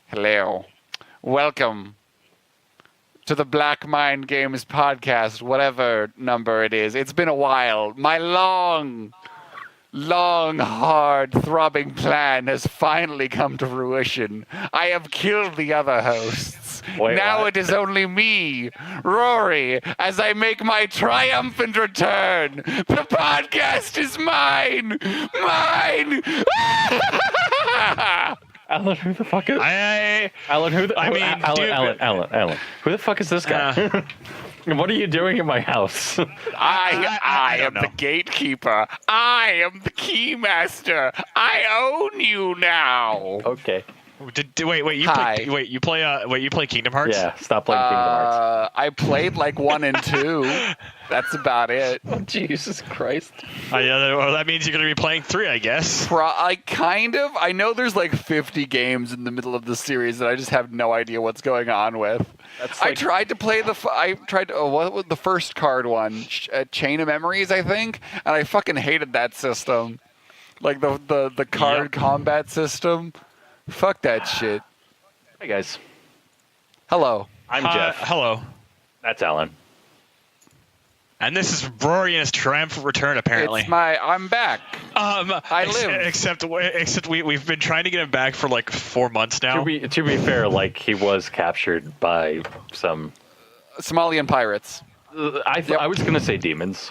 Hello. Welcome to the Black Mind Games podcast, whatever number it is. It's been a while. My long, hard, throbbing plan has finally come to fruition. I have killed the other hosts. Wait, now what? it is only me, Rory, as I make my triumphant return. The podcast is mine! Mine! Alan, who the fuck is? Alan, who the? Alan, who the fuck is this guy? What are you doing in my house? I am the gatekeeper. I am the keymaster. I own you now. Okay. Wait, you play Kingdom Hearts? Yeah, stop playing Kingdom Hearts. I played like 1 and 2. That's about it. Oh, Jesus Christ. Well, that means you're going to be playing 3, I guess. Kind of. I know there's like 50 games in the middle of the series that I just have no idea what's going on with. I tried to play what was the first card one? Chain of Memories, I think, and I fucking hated that system. Like the card combat system. Fuck that shit. Hey guys. Hello. I'm Jeff. Hello. That's Alan. And this is Rory and his triumphant return, apparently. I'm back. I live. Except we've been trying to get him back for like 4 months now. To be fair, like he was captured by some Somalian pirates. I was gonna say demons.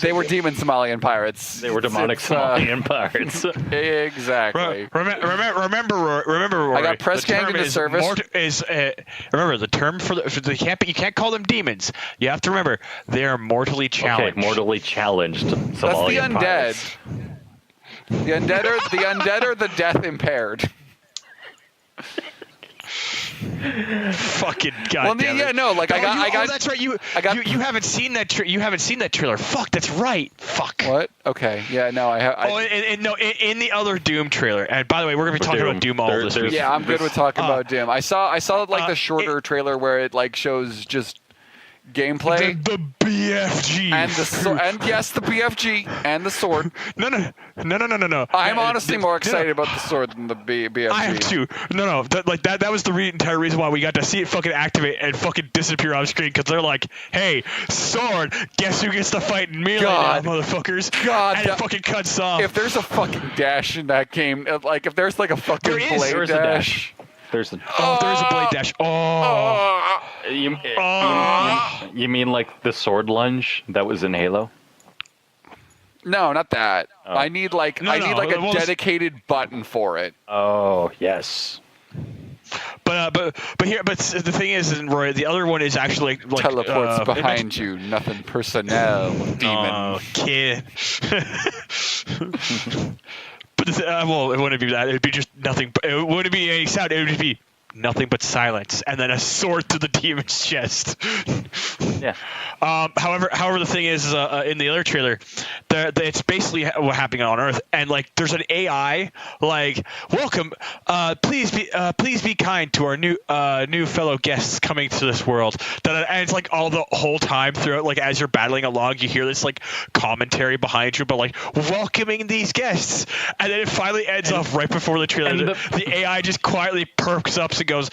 They were demon Somalian pirates. They were demonic Somalian pirates. Exactly. Remember, Rory, I got press ganged into service. Remember, the term for you can't call them demons. You have to remember they are mortally challenged. Okay, mortally challenged Somalian That's the undead. pirates. The undead are the death impaired. Fucking goddamn. Yeah, no, like I got. That's right. You haven't seen that. You haven't seen that trailer. Fuck. That's right. Fuck. What? Okay. Yeah. No. I have. In the other Doom trailer. And by the way, we're gonna be talking about Doom all this week. Yeah, I'm good with talking about Doom. I saw like the shorter trailer where it like shows just gameplay. The BFG. And yes, the BFG and the sword. No. I'm honestly more excited about the sword than the BFG. I am too. No. That was the entire reason why we got to see it fucking activate and fucking disappear off screen, because they're like, hey, sword, guess who gets to fight in melee now, motherfuckers? God. And it fucking cuts off. If there's a fucking dash in that game, like if there's like a fucking blade dash. There's a blade dash. You mean like the sword lunge that was in Halo? No, not that. Oh. I need a dedicated button for it. Oh, yes. But the thing is, Roy, the other one is actually like teleports behind you. Nothing personnel, demon. Oh, kid. But it wouldn't be that. It would be just nothing. It wouldn't be any sound. It would just be nothing but silence, and then a sword to the demon's chest. Yeah. However, the thing is, in the other trailer, it's basically what happening on Earth, and like there's an AI like, welcome, please be kind to our new fellow guests coming to this world. And it's like all the whole time throughout, like as you're battling along, you hear this like commentary behind you, but like welcoming these guests, and then it finally ends off right before the trailer. The AI just quietly perks up and and goes,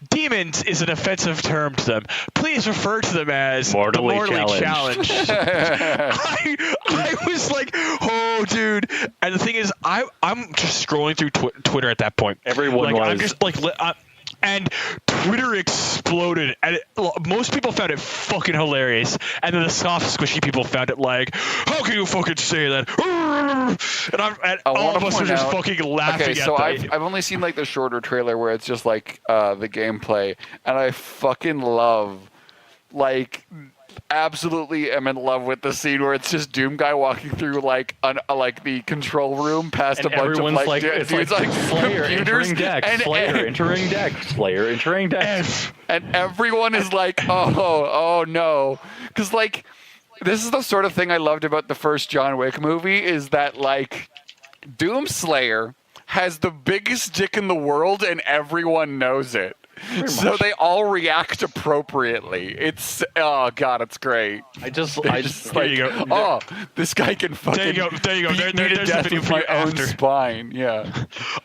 "Demons is an offensive term to them. Please refer to them as mortally challenged." I was like, "Oh, dude!" And the thing is, I'm just scrolling through Twitter at that point. Everyone was. I'm just like. And Twitter exploded, and most people found it fucking hilarious. And then the soft, squishy people found it like, "How can you fucking say that?" And all of us are just fucking laughing at that. Okay, so I've only seen like the shorter trailer where it's just like the gameplay, and I fucking love, like, absolutely am in love with the scene where it's just Doom guy walking through like the control room past and a bunch of like it's dudes like Slayer computers entering deck, Slayer entering deck, Slayer entering deck, and everyone is like, oh no, because like this is the sort of thing I loved about the first John Wick movie, is that like Doom Slayer has the biggest dick in the world and everyone knows it. So they all react appropriately. It's it's great. I just there like, you go. Oh, this guy can fucking there you go. beat me to death with my own spine. Yeah.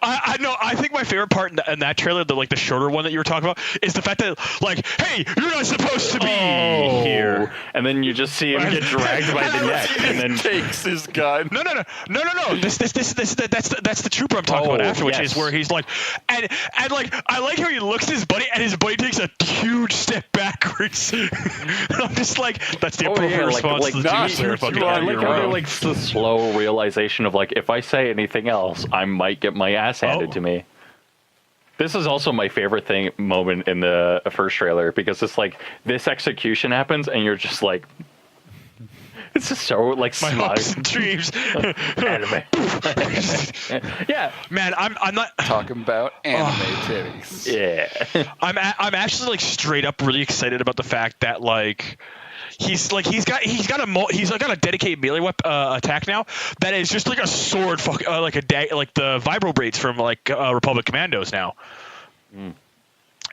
I know. I think my favorite part in that trailer, the shorter one that you were talking about, is the fact that like, "Hey, you're not supposed to be here," and then you just see him get dragged by the neck, and then takes his gun. No. That's the trooper I'm talking about after, which is where he's like, and like I like how he looks at his buddy, and his buddy takes a huge step backwards. I'm just like, that's the appropriate response to the Doom Slayer fucking. I like how like the slow realization of like, if I say anything else, I might get my ass handed to me. This is also my favorite moment in the first trailer, because it's like this execution happens, and you're just like, it's just so like my smug. hopes and dreams. Anime. Yeah, man, I'm not talking about anime titties. Yeah, I'm actually like straight up really excited about the fact that like he's got a dedicated melee attack now that is just like a sword, like the vibro braids from like Republic Commandos now. And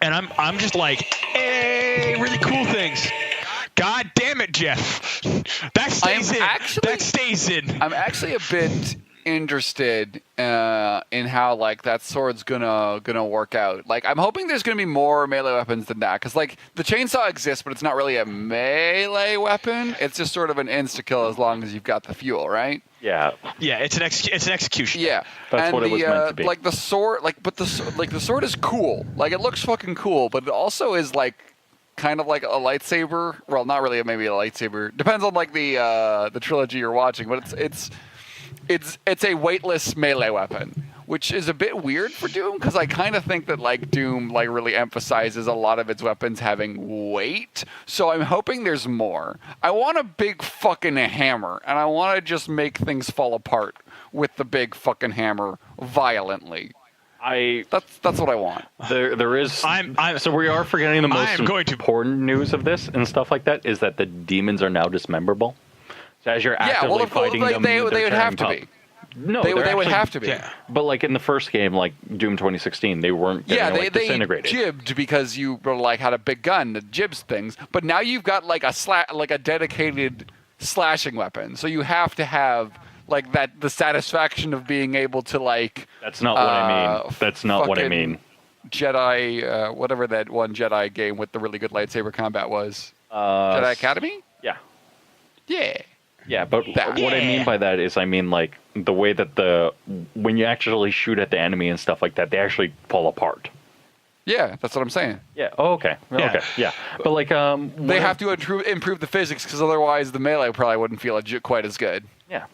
I'm just like, hey, really cool things. God damn it, Jeff. That stays in. I'm actually a bit interested in how like that sword's gonna work out. Like, I'm hoping there's gonna be more melee weapons than that, because like the chainsaw exists, but it's not really a melee weapon. It's just sort of an insta kill as long as you've got the fuel, right? Yeah. It's an execution. Yeah, that's what it was meant to be. Like the sword, the sword is cool. Like, it looks fucking cool, but it also is like kind of like a lightsaber. Well, not really, maybe a lightsaber. Depends on like the trilogy you're watching, but it's a weightless melee weapon, which is a bit weird for Doom, because I kind of think that like Doom like really emphasizes a lot of its weapons having weight. So I'm hoping there's more. I want a big fucking hammer, and I want to just make things fall apart with the big fucking hammer violently. That's what I want. There is. So we are forgetting the most important news of this and stuff like that, is that the demons are now dismemberable. So as you're actively fighting them, they would have to be. No, they would have to be. Yeah. But like in the first game, like Doom 2016, they weren't getting disintegrated. They jibbed because you were like had a big gun that jibs things. But now you've got like a dedicated slashing weapon. So you have to have like the satisfaction of being able to like. That's not what I mean. That's not what I mean. Jedi, whatever that one Jedi game with the really good lightsaber combat was. Jedi Academy? Yeah. Yeah. Yeah, but what I mean by that is, I mean like the way that when you actually shoot at the enemy and stuff like that, they actually fall apart. Yeah, that's what I'm saying. Yeah. Oh, okay. Yeah. Okay. Yeah. But like they have to improve the physics, because otherwise the melee probably wouldn't feel quite as good. Yeah.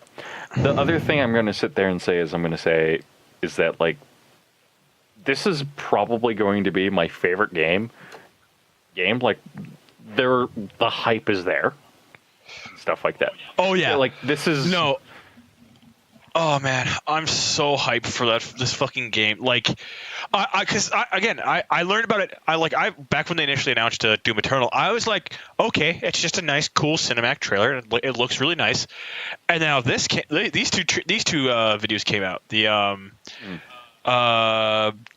The other thing I'm going to sit there and say is that like this is probably going to be my favorite game. Like the hype is there. Stuff like that. Oh yeah. Like this is no. Oh man, I'm so hyped for this fucking game. Like, I learned about it. Back when they initially announced Doom Eternal, I was like, okay, it's just a nice, cool cinematic trailer. It looks really nice. And now these two videos came out. The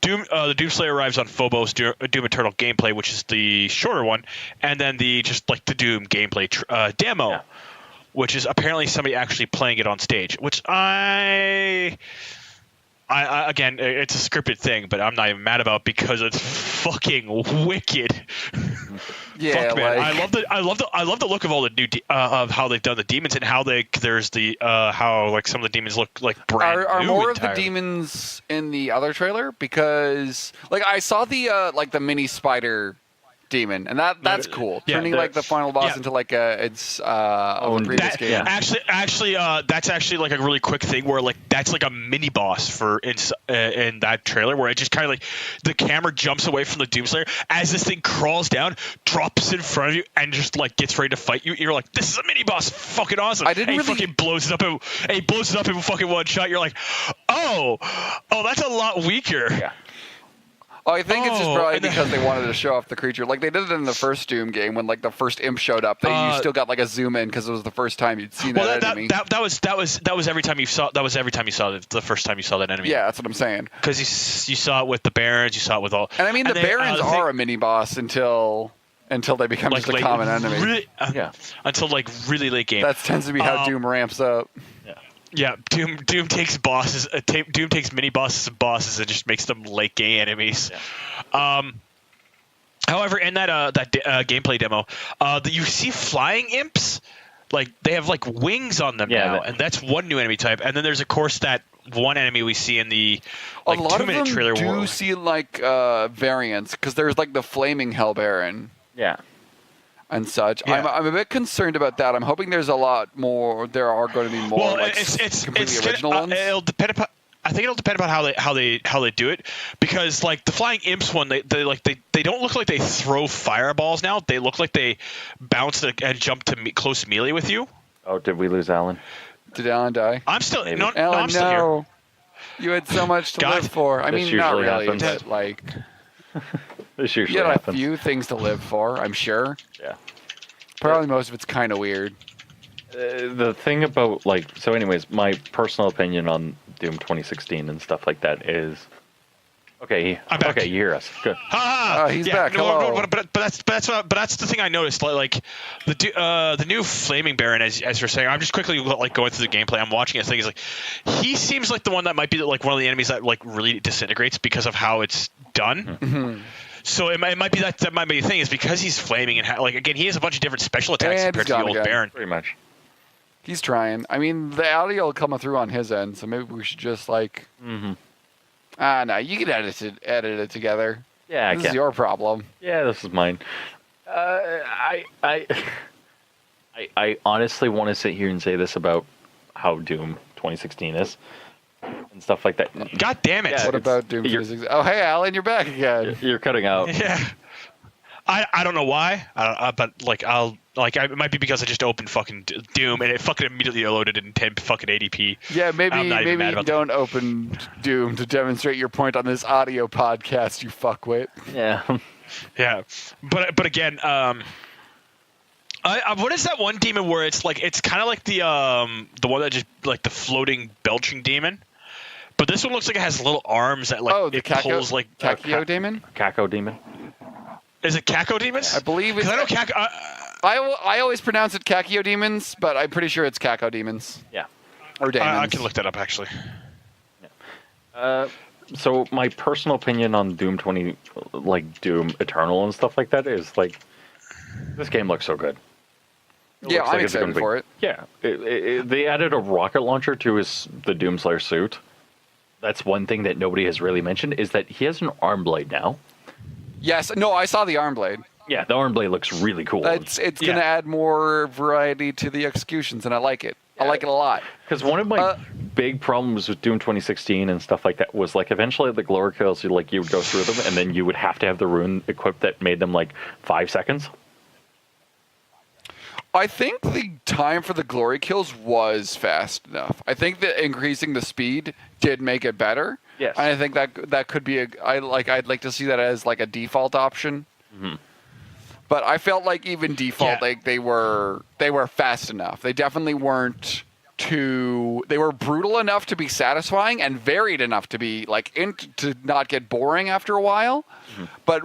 Doom Slayer arrives on Phobos, Doom Eternal gameplay, which is the shorter one, and then the Doom gameplay demo, which is apparently somebody actually playing it on stage, which Again, it's a scripted thing, but I'm not even mad about it because it's fucking wicked. Yeah, Fuck, man. like I love the look of all the new of how they've done the demons and how there's the how like some of the demons look like brand are new more entirely. of the demons in the other trailer, because like I saw the like the mini spider demon, and that's cool. Yeah, Turning like the final boss into like a of the previous game. Actually, that's actually like a really quick thing where like that's like a mini boss for in that trailer where it just kind of like the camera jumps away from the Doomslayer as this thing crawls down, drops in front of you, and just like gets ready to fight you. You're like, this is a mini boss, fucking awesome. And he fucking blows it up, and he blows it up in fucking one shot. You're like, oh, that's a lot weaker. Yeah. Oh, I think it's just probably because they wanted to show off the creature. Like they did it in the first Doom game when like the first imp showed up. You still got like a zoom in because it was the first time you'd seen that enemy. That was every time you saw it the first time you saw that enemy. Yeah, that's what I'm saying. Because you saw it with the Barons, you saw it with all. And I mean, the Barons are a mini boss until they become like just a common enemy. Really, until like really late game. That tends to be how Doom ramps up. Yeah, Doom takes bosses. Doom takes mini bosses and bosses and just makes them late game enemies. Yeah. However, in that gameplay demo, you see flying imps. Like they have like wings on them now, and that's one new enemy type. And then there's of course that one enemy we see in the like 2-minute trailer. A lot of them do see like variants because there's like the flaming Hell Baron. Yeah. And such. Yeah. I'm a bit concerned about that. I'm hoping there's a lot more. There are going to be more. Well, like, it's completely original ones. It'll depend upon. I think it'll depend upon how they do it, because like the flying imps one, they don't look like they throw fireballs now. They look like they bounce and jump to close melee with you. Oh, did we lose Allan? Did Allan die? I'm still Maybe. no, Allan, I'm still here. You had so much to live for. I mean, not really, happens. but like This usually you had happens. a few things to live for. I'm sure. Yeah. Probably most of it's kind of weird. The thing about so anyways, my personal opinion on Doom 2016 and stuff like that is, okay, I'm back. Okay, you hear us, good. He's back. Hello. But that's the thing I noticed. Like the new Flaming Baron, as you're saying, I'm just quickly like going through the gameplay. I'm watching his thing. He's like, he seems like the one that might be like one of the enemies that like really disintegrates because of how it's done. Mm-hmm. So it might be that might be the thing, is because he's flaming and like again he has a bunch of different special attacks And compared to the old Baron. Pretty much. He's trying. I mean, the audio will come through on his end, so maybe we should just like. No, you can edit it together. Yeah, this is your problem. Yeah, this is mine. I honestly want to sit here and say this about how Doom 2016 is and stuff like that. God damn it! Yeah, What about Doom 2016? Oh, hey, Allan, you're back again. You're cutting out. Yeah. I don't know why, but like it might be because I just opened fucking Doom and it fucking immediately loaded in 10 fucking 80p. Yeah, maybe you don't that. open Doom to demonstrate your point on this audio podcast, you fuckwit. Yeah. Yeah, but again, what is that one demon where it's kind of like the one that just like the floating belching demon, but this one looks like it has little arms that like the pulls like Kakio demon. Kako demon. Is it Kako demons? I believe it's. I know Kako. I always pronounce it Kakio demons, but I'm pretty sure it's Kako demons. Yeah. Or demons. I can look that up actually. Yeah. So my personal opinion on Doom Doom Eternal and stuff like that is like, this game looks so good. Yeah, I'm excited for it. Yeah, they added a rocket launcher to the Doomslayer suit. That's one thing that nobody has really mentioned, is that he has an arm blade now. Yes, no, I saw the arm blade. Yeah, the arm blade looks really cool. It's going to add more variety to the executions, and I like it. Yeah. I like it a lot. Because one of my big problems with Doom 2016 and stuff like that was like eventually the glory kills, you would go through them, and then you would have to have the rune equipped that made them like 5 seconds. I think the time for the glory kills was fast enough. I think that increasing the speed did make it better. Yes. And I think that could be I'd like to see that as like a default option. Mm-hmm. But I felt like even default, like they were fast enough. They definitely weren't they were brutal enough to be satisfying and varied enough to be like to not get boring after a while, but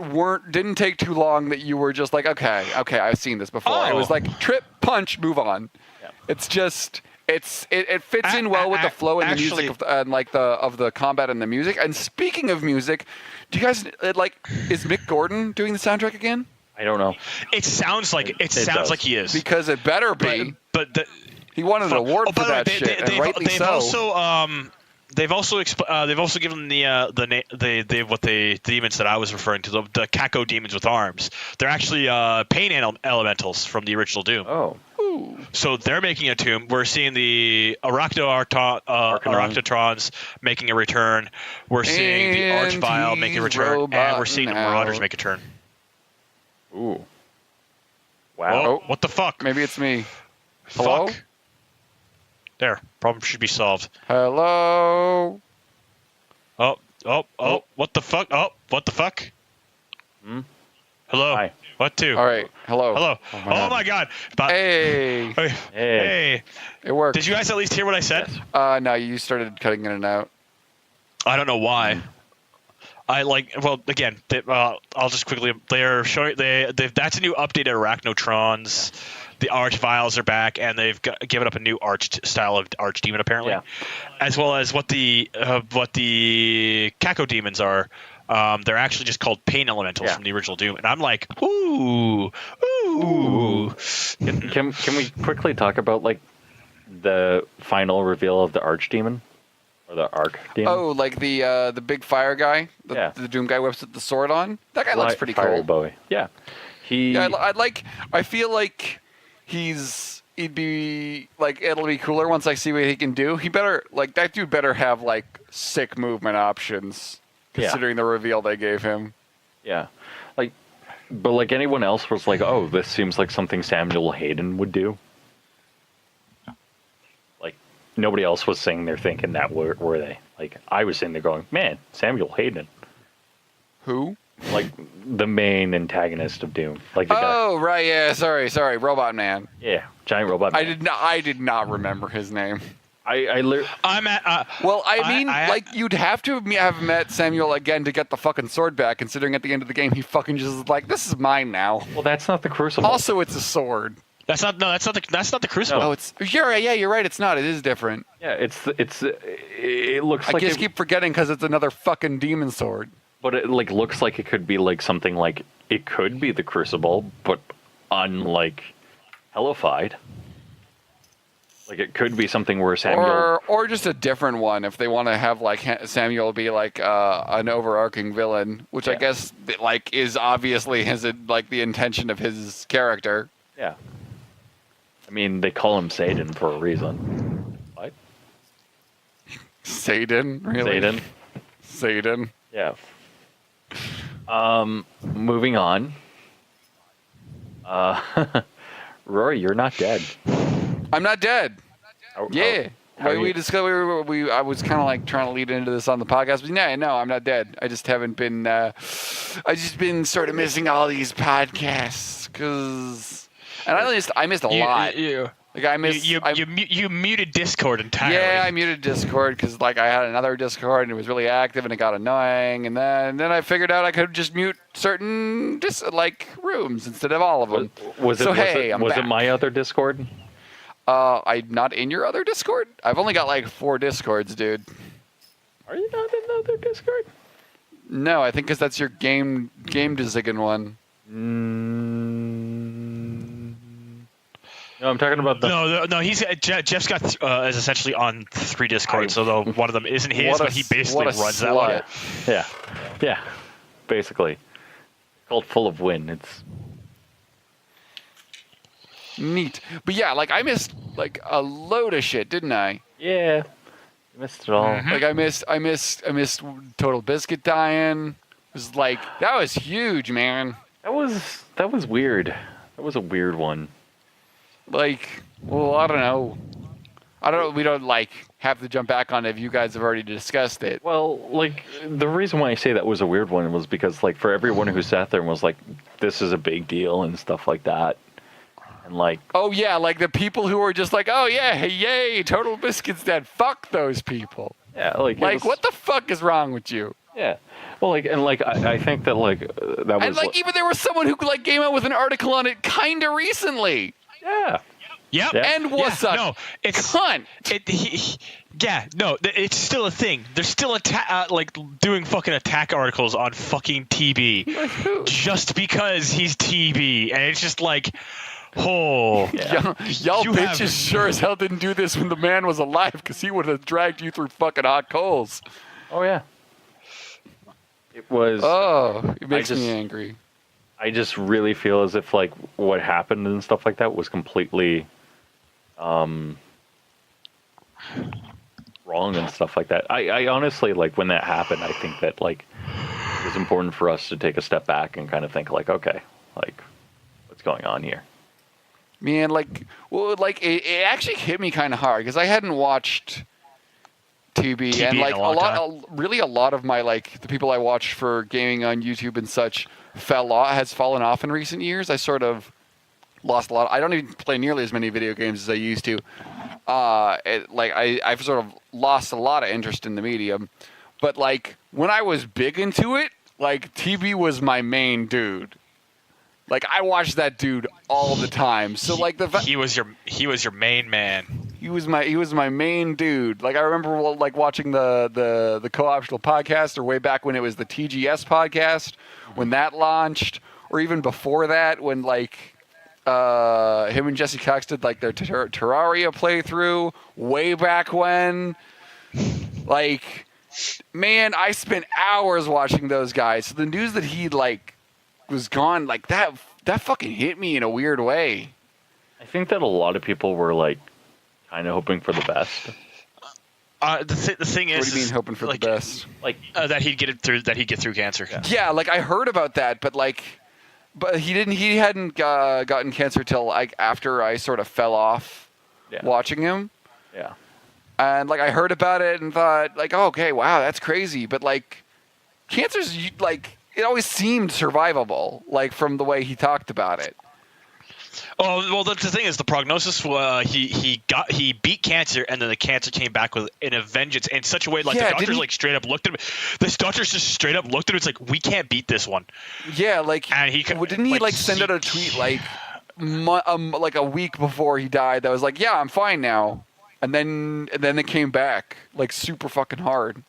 didn't take too long that you were just like, okay, I've seen this before. It was like trip, punch, move on. Yeah. it fits in well with the flow and the music and of the combat and the music. And speaking of music, do you guys is Mick Gordon doing the soundtrack again? I don't know. It sounds like he is, because it better be. But he won an award for that shit, and rightly so. They've also given the demons that I was referring to, the Kako demons with arms. They're actually pain elementals from the original Doom. Oh. Ooh. So they're making a tomb. We're seeing the Arachnotrons making a return. We're seeing the Archvile make a return, and we're seeing the Marauders make a turn. Ooh. Wow. Oh, what the fuck? Maybe it's me. Hello? Fuck. There. Problem should be solved. Hello? Oh. What the fuck? Oh, what the fuck? Hello? Hi. What to? All right. Hello. Oh my god. Hey. Hey. It worked. Did you guys at least hear what I said? No, you started cutting in and out. I don't know why. I'll just quickly. They're showing. That's a new updated Arachnotrons. The Archviles are back, and they've given up a new style of Archdemon apparently, as well as what the Kako demons are. They're actually just called pain elementals from the original Doom, and I'm like, ooh. Can we quickly talk about the final reveal of the Archdemon? Or the Archdemon? Oh, like the big fire guy? The Doom guy whips the sword on? That guy looks pretty cool. Boy. Yeah. I feel like he'd be it'll be cooler once I see what he can do. He better that dude better have sick movement options considering the reveal they gave him. Yeah. But anyone else was like, "Oh, this seems like something Samuel Hayden would do." Nobody else was saying they're thinking that, were they? I was sitting there going, "Man, Samuel Hayden." Who? The main antagonist of Doom. The guy. Oh, right, yeah, sorry, Robot Man. Yeah, giant robot man. I did not remember his name. I'm at. You'd have to have met Samuel again to get the fucking sword back, considering at the end of the game he fucking just is like, "This is mine now." Well, that's not the Crucible. Also, it's a sword. That's not the Crucible. No. Oh, you're right. It's not. It is different. Yeah, it looks like. I just keep forgetting because it's another fucking demon sword. But it looks like it could be something it could be the Crucible, but hellified. It could be something where Samuel, or just a different one if they want to have Samuel be an overarching villain, which I guess is obviously the intention of his character. Yeah. I mean, they call him Satan for a reason. What? Satan? Really? Satan. Yeah. Moving on. Rory, you're not dead. I'm not dead. Yeah. We discovered. I was kind of trying to lead into this on the podcast, but no, I'm not dead. I just haven't been. I just been sort of missing all these podcasts I missed a lot. You muted Discord entirely. Yeah, I muted Discord because I had another Discord and it was really active and it got annoying, and then I figured out I could just mute certain rooms instead of all of them. Was it my other Discord? I'm not in your other Discord. I've only got 4 Discords, dude. Are you not in the other Discord? No, I think because that's your game decision one. No, I'm talking about the. No. Jeff's got is essentially on 3 Discords, although one of them isn't his, but he basically runs that one. Yeah, basically. Called Full of Wind. It's neat, but yeah, I missed a load of shit, didn't I? Yeah, you missed it all. Mm-hmm. I missed Total Biscuit dying. It was that was huge, man. That was weird. That was a weird one. I don't know. We don't have to jump back on it if you guys have already discussed it. Well, the reason why I say that was a weird one was because for everyone who sat there and was this is a big deal and stuff like that. And oh yeah, the people who were just oh yeah, yay, Total Biscuit's dead. Fuck those people. Yeah, what the fuck is wrong with you? Yeah. Well, I think that that was. And even there was someone who came out with an article on it kind of recently. Yeah. Yep. Yeah. And was a no, it's cunt. It's still a thing. They're still doing fucking attack articles on fucking TB Like who? just because he's TB, and it's just like, oh, Y'all You bitches have- sure as hell didn't do this when the man was alive, because he would have dragged you through fucking hot coals. Oh yeah. It was. Oh, it makes just- me angry. I just really feel as if like what happened and stuff like that was completely wrong and stuff like that. I honestly, like, when that happened, I think that like it was important for us to take a step back and kind of think like, okay, like what's going on here? Man, like, well, like it actually hit me kind of hard because I hadn't watched TB, and in like a long really a lot of my like the people I watched for gaming on YouTube and such has fallen off in recent years. I sort of lost a lot. I don't even play nearly as many video games as I used to. I've sort of lost a lot of interest in the medium. But like when I was big into it, like TB was my main dude. Like I watched that dude all the time. So like he was your main man. he was my main dude. Like I remember like watching the co-optional podcast, or way back when it was the TGS podcast when that launched, or even before that when like him and Jesse Cox did like their Terraria playthrough way back when. Like, man, I spent hours watching those guys. So the news that he like was gone, like that fucking hit me in a weird way. I think that a lot of people were like kind of hoping for the best. The thing is, What do you mean hoping for like, the best? Like that he'd get through cancer. Yeah, like I heard about that, but he hadn't gotten cancer till like after I sort of fell off watching him. Yeah. And like I heard about it and thought like, oh, okay, wow, that's crazy. But like cancer's like it always seemed survivable, like from the way he talked about it. Oh well, the thing is, the prognosis he beat cancer, and then the cancer came back in a vengeance in such a way like the doctors like straight up looked at him. The doctors just straight up looked at him. It's like, we can't beat this one. Yeah, like and didn't he like send out a tweet like like a week before he died that was like, yeah, I'm fine now, and then it came back like super fucking hard.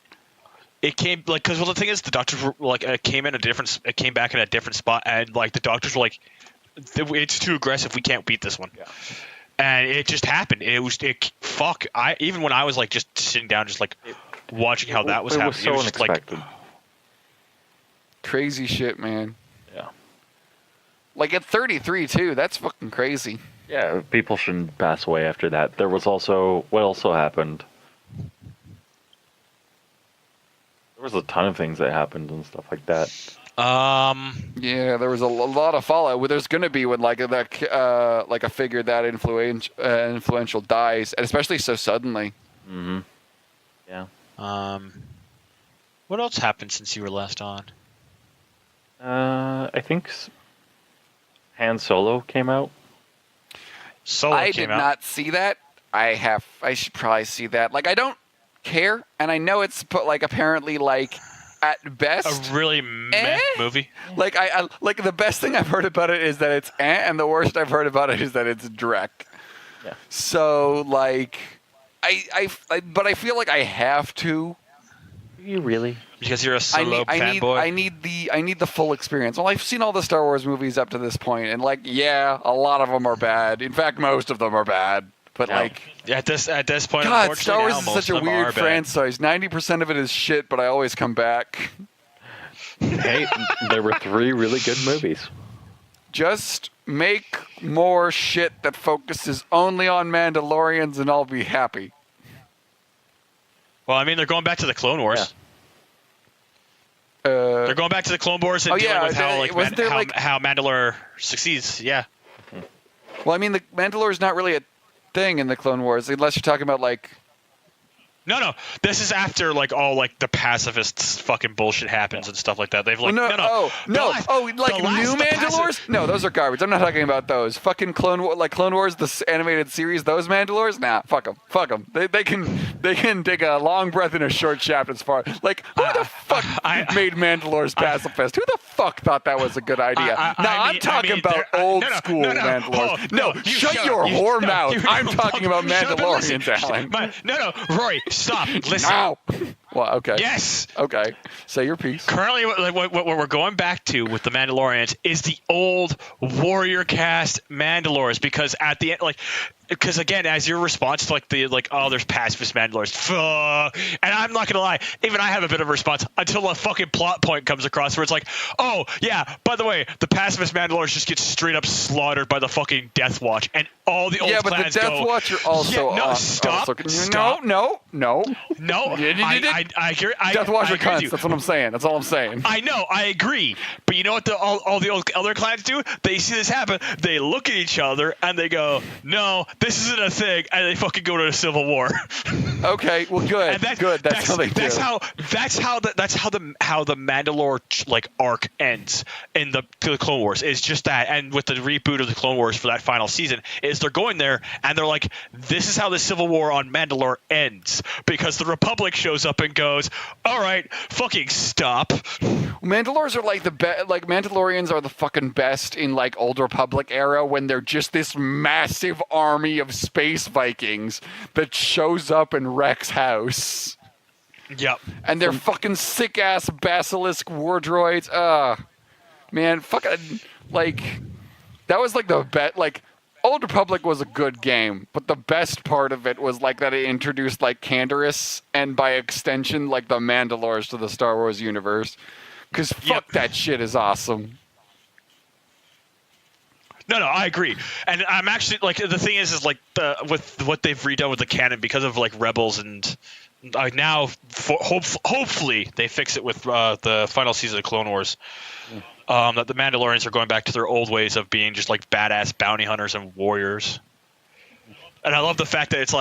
It came like because the thing is, the doctors were like it came back in a different spot, and like the doctors were like, it's too aggressive. We can't beat this one. Yeah. And it just happened. Even when I was like just sitting down, just like watching how that was happening, was so it was just unexpected. like Crazy shit, man. Yeah. Like at 33 too. That's fucking crazy. Yeah, people shouldn't pass away after that. There was also what also happened. There was a ton of things that happened and stuff like that. Yeah, there was a lot of fallout. Well, there's gonna be when like a figure that influential dies, and especially so suddenly. Mm-hmm. Yeah. What else happened since you were last on? I think Han Solo came out. I did not see that. I should probably see that. Like I don't care, and I know it's like apparently like. At best, a really meh movie. Like I like the best thing I've heard about it is that it's and the worst I've heard about it is that it's Drek. Yeah. So like, but I feel like I have to. You really? Because you're a Solo fanboy. I need the full experience. Well, I've seen all the Star Wars movies up to this point, and like, yeah, a lot of them are bad. In fact, most of them are bad. But like at this point, God, Star Wars is such a weird franchise. 90% of it is shit, but I always come back. Hey, there were 3 really good movies. Just make more shit that focuses only on Mandalorians, and I'll be happy. Well, I mean, they're going back to the Clone Wars. Yeah. They're going back to the Clone Wars and dealing with how Mandalore succeeds. Yeah. Well, I mean, the Mandalore is not really a thing in the Clone Wars, unless you're talking about like No. This is after like all like the pacifists fucking bullshit happens and stuff like that. They've like New the Mandalores? No, those are garbage. I'm not talking about those. Fucking Clone Wars, the animated series. Those Mandalores? Nah, fuck them. They can take a long breath in a short shaft as far. Like who the fuck made Mandalores pacifist? Who the fuck thought that was a good idea? I'm talking about old school Mandalores. No, shut your whore mouth. I'm talking about Mandalorians, Allan. No, Rory, stop. Listen. Ow. Well, okay. Yes. Okay. Say your piece. Currently, what we're going back to with the Mandalorians is the old warrior cast Mandalores, because at the end, because again, as your response to there's pacifist Mandalores, and I'm not gonna lie, even I have a bit of a response until a fucking plot point comes across where it's like, oh yeah, by the way, the pacifist Mandalores just get straight up slaughtered by the Death Watch, and all the old clans go. Yeah, but the Death Watch are also stop. No. I hear. Death Watch are cunts. That's what I'm saying. That's all I'm saying. I know, I agree, but you know what all the other clans do? They see this happen, they look at each other, and they go, no, this isn't a thing, and they fucking go to a civil war. Okay, well, good. That's how they do. That's how the Mandalore arc ends in the Clone Wars. Is just that, and with the reboot of the Clone Wars for that final season, is they're going there and they're like, this is how the civil war on Mandalore ends, because the Republic shows up and goes, all right, fucking stop. Mandalores are like the best. Like Mandalorians are the fucking best in Old Republic era, when they're just this massive army of space Vikings that shows up and wrecks house. Yep. And they're fucking sick ass basilisk war droids. Man, fucking that was the bet. Old Republic was a good game, but the best part of it was that it introduced Canderous, and by extension the Mandalores to the Star Wars universe. Because fuck, that shit is awesome. No, I agree, and I'm actually the thing is with what they've redone with the canon, because of Rebels, and now hopefully they fix it with the final season of Clone Wars. That the Mandalorians are going back to their old ways of being just badass bounty hunters and warriors. And I love the fact that it's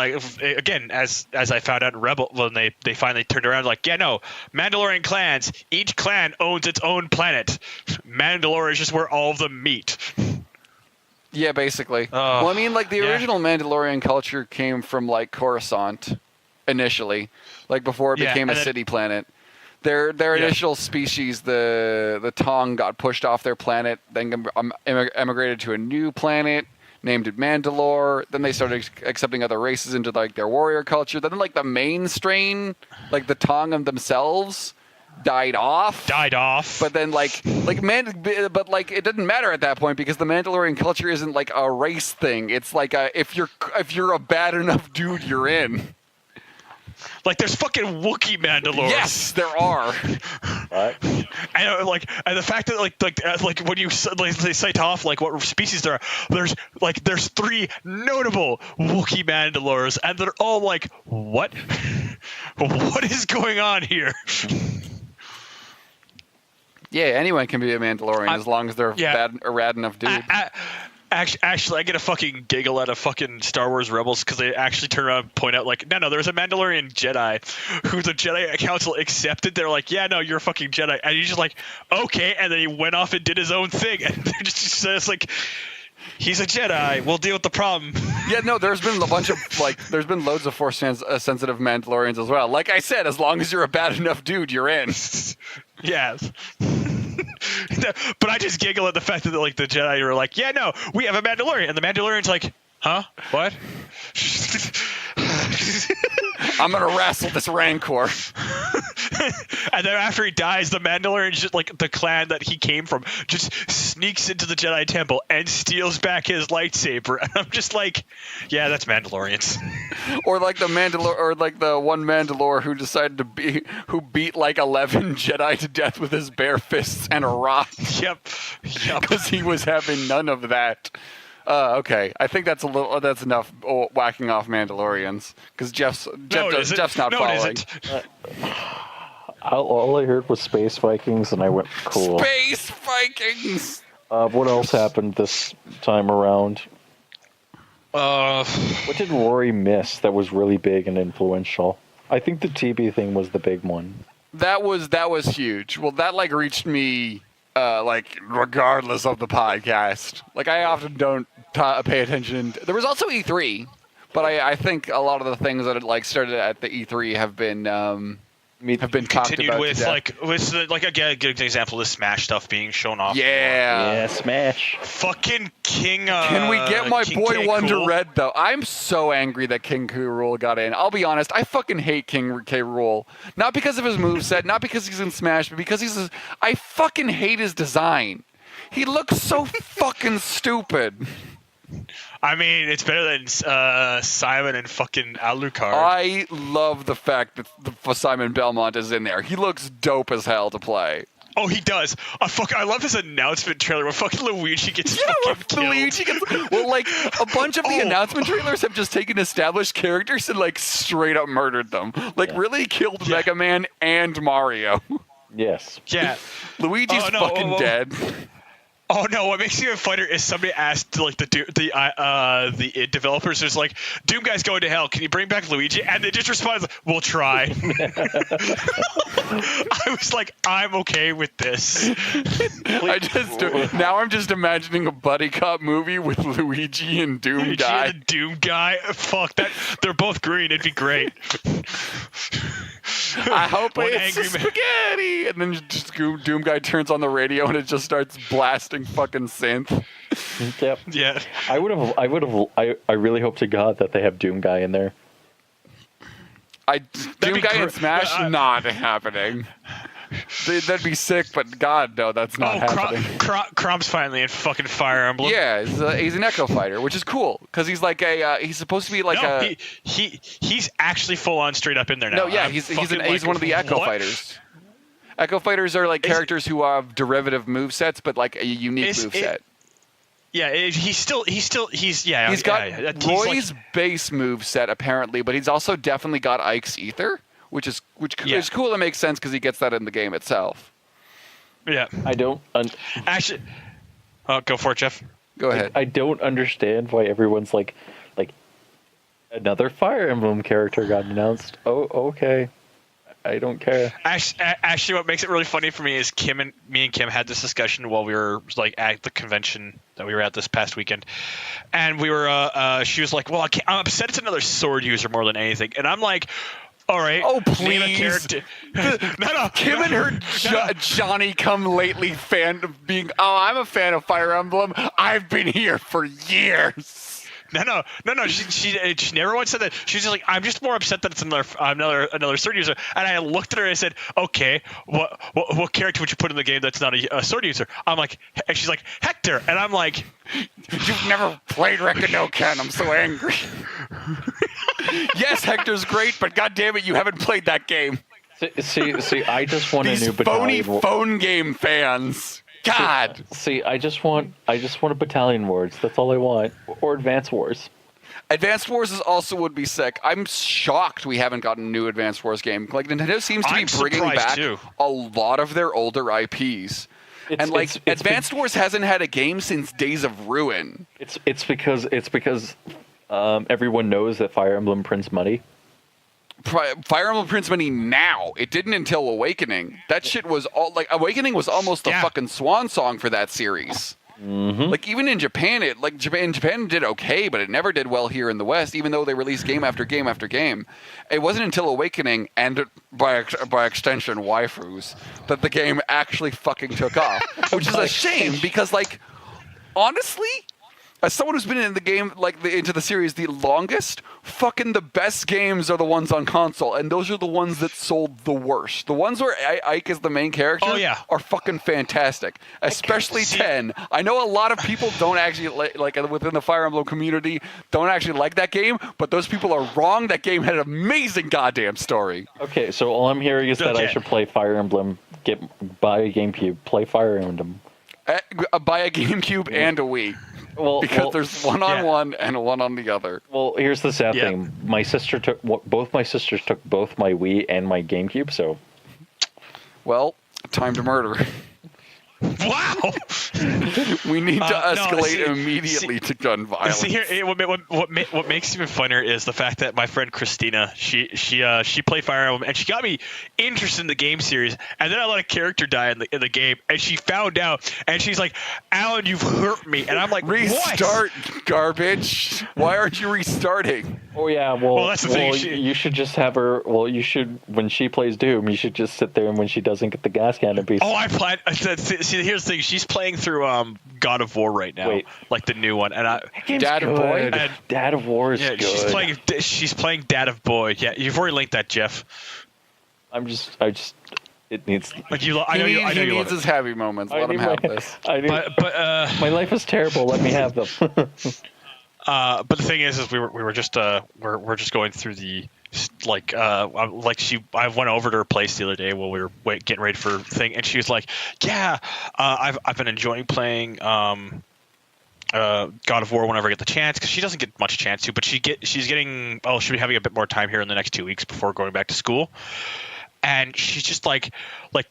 again, as I found out in Rebel, when they finally turned around, Mandalorian clans, each clan owns its own planet. Mandalore is just where all of them meet. Yeah, basically. Well, I mean, the original Mandalorian culture came from Coruscant initially, before it became a city planet. Their initial species, the Tong, got pushed off their planet, then emigrated to a new planet, named it Mandalore. Then they started accepting other races into their warrior culture. Then the main strain, the Tong themselves, died off. But then it didn't matter at that point, because the Mandalorian culture isn't a race thing. It's if you're a bad enough dude, you're in. There's fucking Wookiee Mandalores. Yes, there are. Right. And the fact that when you they cite off what species there are, there's 3 notable Wookiee Mandalores, and they're all what? What is going on here? Yeah, anyone can be a Mandalorian as long as they're a rad enough dude. Actually, I get a fucking giggle out of fucking Star Wars Rebels, because they actually turn around and point out, no, there's a Mandalorian Jedi who the Jedi Council accepted. They're yeah, no, you're a fucking Jedi. And he's just okay. And then he went off and did his own thing. And they're just says he's a Jedi. We'll deal with the problem. Yeah, no, there's been a bunch of there's been loads of Force sensitive Mandalorians as well. Like I said, as long as you're a bad enough dude, you're in. Yes. But I just giggle at the fact that the Jedi were yeah, no, we have a Mandalorian, and the Mandalorian's huh? What? I'm gonna wrestle this Rancor. And then after he dies, the Mandalorian, just the clan that he came from, just sneaks into the Jedi Temple and steals back his lightsaber. And I'm just yeah, that's Mandalorians. Or the one Mandalore who decided to who beat 11 Jedi to death with his bare fists and a rock. Yep. Because he was having none of that. Okay, I think that's enough whacking off Mandalorians, because Jeff's not following. All I heard was Space Vikings, and I went, cool. Space Vikings! What else happened this time around? What did Rory miss that was really big and influential? I think the TB thing was the big one. That was huge. Well, that like reached me like regardless of the podcast. Like I often don't pay attention. There was also E3, but I think a lot of the things that like started at the E3 have been talked continued about with like again a good example of the Smash stuff being shown off. Yeah, Smash. Fucking King. Can we get my King boy K. Wonder Rool? Red though? I'm so angry that King K. Rool got in. I'll be honest, I fucking hate King K. Rool. Not because of his moveset, not because he's in Smash, but because I fucking hate his design. He looks so fucking stupid. I mean, it's better than Simon and fucking Alucard. I love the fact that Simon Belmont is in there. He looks dope as hell to play. Oh, he does. I love his announcement trailer where fucking Luigi gets fucking killed. Luigi gets, well, like, a bunch of the announcement trailers have just taken established characters and, like, straight up murdered them. Like, really killed Mega Man and Mario. Yes. Yeah. Luigi's fucking dead. Oh no! What makes me a fighter is somebody asked like the id developers is like, Doom guy's going to hell. Can you bring back Luigi? And they just respond, "We'll try." I was like, I'm okay with this. Now I'm just imagining a buddy cop movie with Luigi and Doom guy. And the Doom guy. Fuck that. They're both green. It'd be great. I hope it's spaghetti, and then just Doom guy turns on the radio and it just starts blasting fucking synth. Yep. Yeah. I really hope to God that they have Doom guy in there. Doom guy in Smash not happening. That'd be sick, but God, no, that's not happening. Crumb's finally in fucking Fire Emblem. Yeah, he's an Echo Fighter, which is cool because he's like he's supposed to be like he's actually full on straight up in there now. No, yeah, he's one of the Echo Fighters. Echo Fighters are like characters who have derivative movesets, but like a unique moveset. He's got Roy's base moveset apparently, but he's also definitely got Ike's Ether. Which is cool. It makes sense because he gets that in the game itself. Yeah, I don't actually. Go for it, Jeff. Go ahead. I don't understand why everyone's like another Fire Emblem character got announced. Oh, okay. I don't care. Actually, what makes it really funny for me is me and Kim had this discussion while we were like at the convention that we were at this past weekend, and we were. She was like, "Well, I'm upset it's another sword user more than anything," and I'm like. All right. Oh, please. No. Kim and her Johnny come lately fan of being, I'm a fan of Fire Emblem. I've been here for years. No. She never once said that. She was just like, I'm just more upset that it's another sword user. And I looked at her and I said, okay, what character would you put in the game that's not a sword user? I'm like, and she's like, Hector. And I'm like, you've never played Rekino Ken. I'm so angry. Yes, Hector's great, but goddamn it, you haven't played that game. See, I just want These a new battalion. Phony phone game fans. God. See, I just want a Battalion Wars. That's all I want. Or Advance Wars. Advanced Wars would be sick. I'm shocked we haven't gotten a new Advanced Wars game. Like Nintendo seems to be bringing back a lot of their older IPs. Advanced Wars hasn't had a game since Days of Ruin. It's because everyone knows that Fire Emblem prints money. Fire Emblem prints money now. It didn't until Awakening. That shit was all like Awakening was almost the fucking swan song for that series. Mm-hmm. Like even in Japan, Japan did okay, but it never did well here in the West. Even though they released game after game after game, it wasn't until Awakening and by extension waifus that the game actually fucking took off, which is a shame because like honestly. As someone who's been in the game, into the series the longest, fucking the best games are the ones on console, and those are the ones that sold the worst. The ones where Ike is the main character are fucking fantastic, especially 10. I know a lot of people don't actually, like within the Fire Emblem community, don't actually like that game, but those people are wrong. That game had an amazing goddamn story. Okay, so all I'm hearing is that I should play Fire Emblem, buy a GameCube, play Fire Emblem. Buy a GameCube and a Wii. Because there's one on one and one on the other. Well, here's the sad thing. Both my sisters took both my Wii and my GameCube, so. Well, time to murder. Wow. We need to escalate no, immediately to gun violence. See here, what makes it even funnier is the fact that my friend Christina, she played Fire Emblem and she got me interested in the game series, and then I let a character die in the game, and she found out, and she's like, "Allan, you've hurt me," and I'm like, "Restart, what? Garbage! Why aren't you restarting?" Oh yeah, well that's the thing. You should just have her. Well, you should when she plays Doom, you should just sit there, and when she doesn't get the gas cannon piece. Oh, I planned. See, here's the thing. She's playing through God of War right now, like the new one, and Dad of Boy. Dad of War is good. She's playing Dad of Boy. Yeah, you've already linked that, Jeff. It needs. Like he needs his happy moments. Let him have this. My life is terrible. Let me have them. But the thing is we were just going through the I went over to her place the other day while we were getting ready for the thing, and she was like, "Yeah, I've been enjoying playing God of War whenever I get the chance, because she doesn't get much chance to, but she'll be having a bit more time here in the next 2 weeks before going back to school." And she's just like,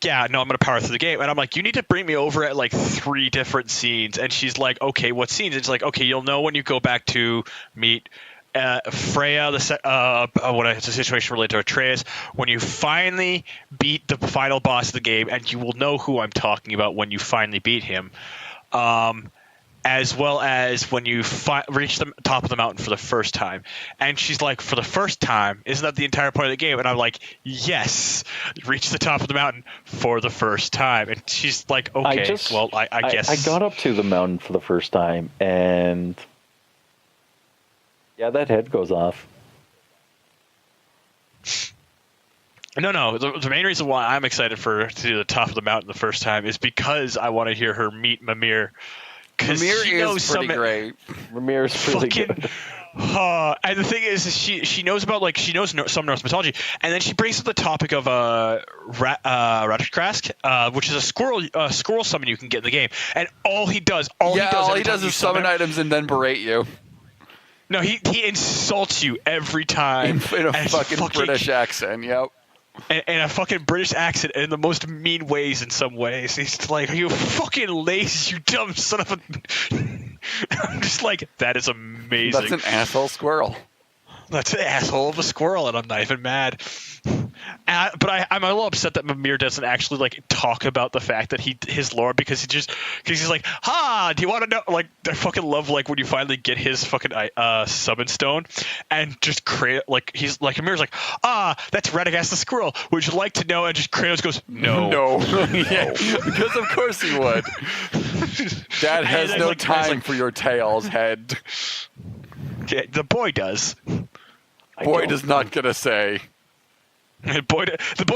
yeah, no, I'm going to power through the game. And I'm like, you need to bring me over at like 3 different scenes. And she's like, okay, what scenes? It's like, okay, you'll know when you go back to meet Freya, it's a situation related to Atreus, when you finally beat the final boss of the game, and you will know who I'm talking about when you finally beat him. As well as when you reach the top of the mountain for the first time. And she's like, for the first time? Isn't that the entire point of the game? And I'm like, yes, reach the top of the mountain for the first time. And she's like, okay, I guess. I got up to the mountain for the first time, and yeah, that head goes off. No. The main reason why I'm excited to do the top of the mountain the first time is because I want to hear her meet Mimir. Mimir is pretty great. Mimir is really good. And the thing is, she knows about some Norse mythology, and then she brings up the topic of Ratchkrask, which is a squirrel summon you can get in the game, and all he does is summon items and then berate you. No, he insults you every time in a fucking British accent. Yep. In a fucking British accent, in the most mean ways in some ways. He's like, "Are you fucking lazy, you dumb son of a..." I'm just like, that is amazing. That's an asshole squirrel. That's an asshole of a squirrel, and I'm not even mad. But I'm a little upset that Mimir doesn't actually like talk about the fact that his lore, because he's like, do you want to know? Like, I fucking love like when you finally get his fucking summon stone, and just create like he's like Mimir's like, that's Radagast the squirrel. Would you like to know? And just Kratos goes, no. Yeah, because of course he would. Dad has no time for your tales, head. Yeah, the boy does. Boy does not get a say. The boy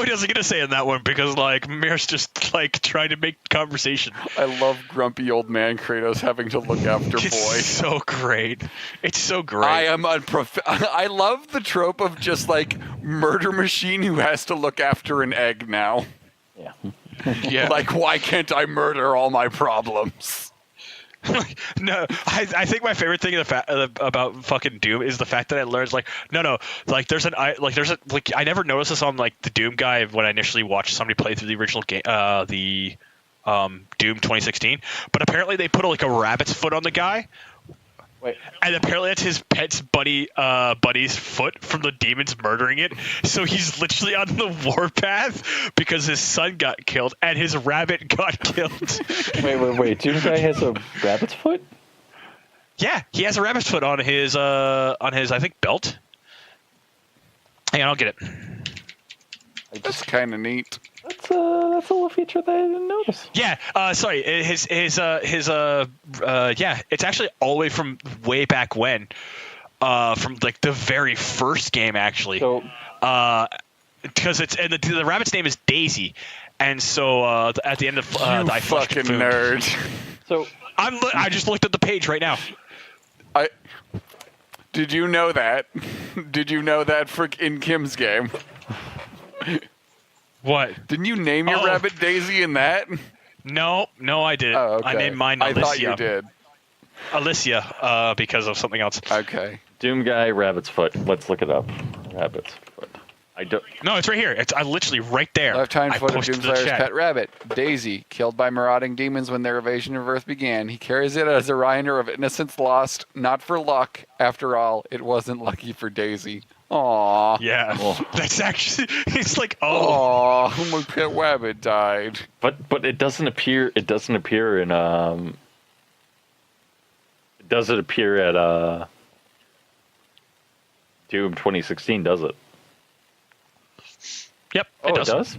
doesn't get a say in that one, because like Mir's just like trying to make conversation. I love grumpy old man Kratos having to look after Boy. It's so great. It's so great. I love the trope of just like murder machine who has to look after an egg now. Yeah. Yeah. Like, why can't I murder all my problems? No, I think my favorite thing about fucking Doom is the fact that I learned like I never noticed this on like the Doom guy when I initially watched somebody play through the original game, Doom 2016. But apparently they put like a rabbit's foot on the guy. Wait. And apparently that's his pet's buddy's foot from the demons murdering it. So he's literally on the warpath because his son got killed and his rabbit got killed. Wait. Doom guy has a rabbit's foot? Yeah, he has a rabbit's foot on his I think belt. Hang on, I'll get it. That's kind of neat. That's a little feature that I didn't notice. Yeah, sorry. His it's actually all the way from way back when, from like the very first game actually. So, because the rabbit's name is Daisy, and so at the end of you fucking nerd. So I just looked at the page right now. Did you know that? Did you know that in Kim's game? What? Didn't you name your rabbit Daisy in that? No, I didn't. Oh, okay. I named mine Alicia. I thought you did. Alicia, because of something else. Okay. Doom guy, rabbit's foot. Let's look it up. Rabbit's foot. I don't. No, it's right here. It's literally right there. Left-hind I foot of posted to the Doomslayer's chat. pet rabbit, Daisy, killed by marauding demons when their invasion of Earth began. He carries it as a reminder of innocence lost, not for luck. After all, it wasn't lucky for Daisy. Aww. Yeah, Oh. that's actually. It's like, oh. Aww, my pet rabbit died. But it doesn't appear. It doesn't appear in. It doesn't appear at Doom 2016, does it? Yep. Oh, it does.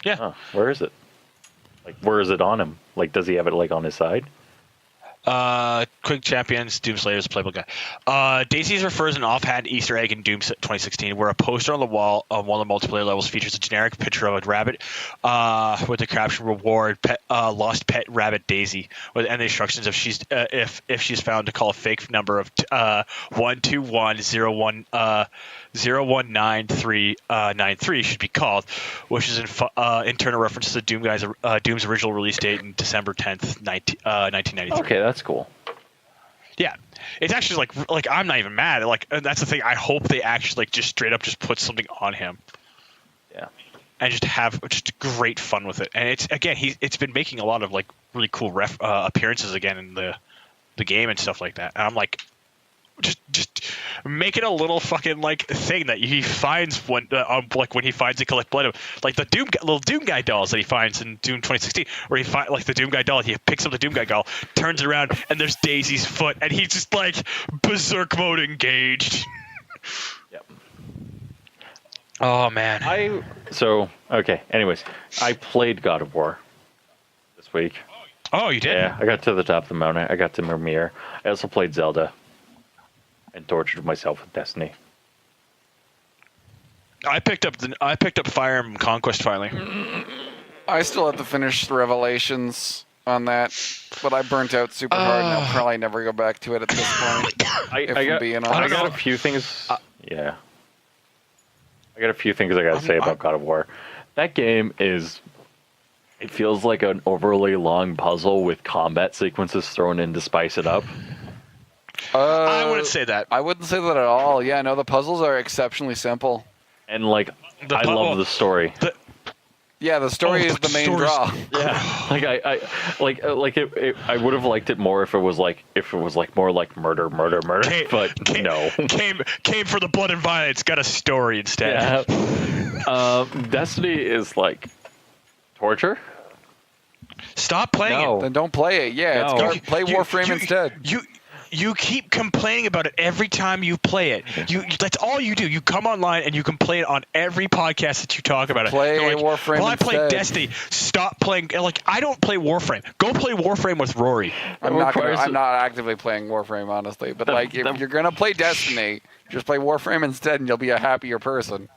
Yeah. Oh, where is it? Like, where is it on him? Like, does he have it like on his side? Quick Champions, Doomslayer's playbook guy. Daisy's refers an offhand Easter egg in Doom 2016, where a poster on the wall of one of the multiplayer levels features a generic picture of a rabbit with the caption "Reward lost pet rabbit Daisy," and the instructions if she's found to call a fake number of 121019393 should be called, which is in turn a reference to the Doom's original release date in December 10th, 1993. Okay, that's cool. Yeah, it's actually like I'm not even mad. Like that's the thing. I hope they actually just straight up just put something on him. Yeah. And just have just great fun with it. And it's again, it's been making a lot of like really cool appearances again in the game and stuff like that. And I'm like, just make it a little fucking like thing that he finds when like when he finds a collect blood, like the little Doom Guy dolls that he finds in Doom 2016, where he finds like the Doom Guy doll, he picks up the Doom Guy doll, turns it around, and there's Daisy's foot, and he's just like berserk mode engaged. Yep. Oh man. Okay. Anyways, I played God of War this week. Oh, you did? Yeah, I got to the top of the mountain. I got to Mimir. I also played Zelda. And tortured myself with Destiny. I picked up Fire Emblem Conquest finally. I still have to finish Revelations on that, but I burnt out super hard, and I'll probably never go back to it at this point. I got a few things. Yeah. I got a few things I got to say about God of War. That game is. It feels like an overly long puzzle with combat sequences thrown in to spice it up. I wouldn't say that. I wouldn't say that at all. Yeah, no, the puzzles are exceptionally simple. And like, I love the story. Yeah, the story is the main draw. Yeah, I would have liked it more if it was like more like murder. No. Came for the blood and violence. Got a story instead. Yeah. Destiny is like torture. Stop playing it. Then don't play it. Yeah, No. play Warframe instead. You keep complaining about it every time you play it. That's all you do. You come online and you complain on every podcast that you talk about it. Play You're like, Warframe well, I play instead. Destiny. Stop playing. Like, I don't play Warframe. Go play Warframe with Rory. I'm not actively playing Warframe, honestly. But if you're gonna play Destiny, just play Warframe instead, and you'll be a happier person.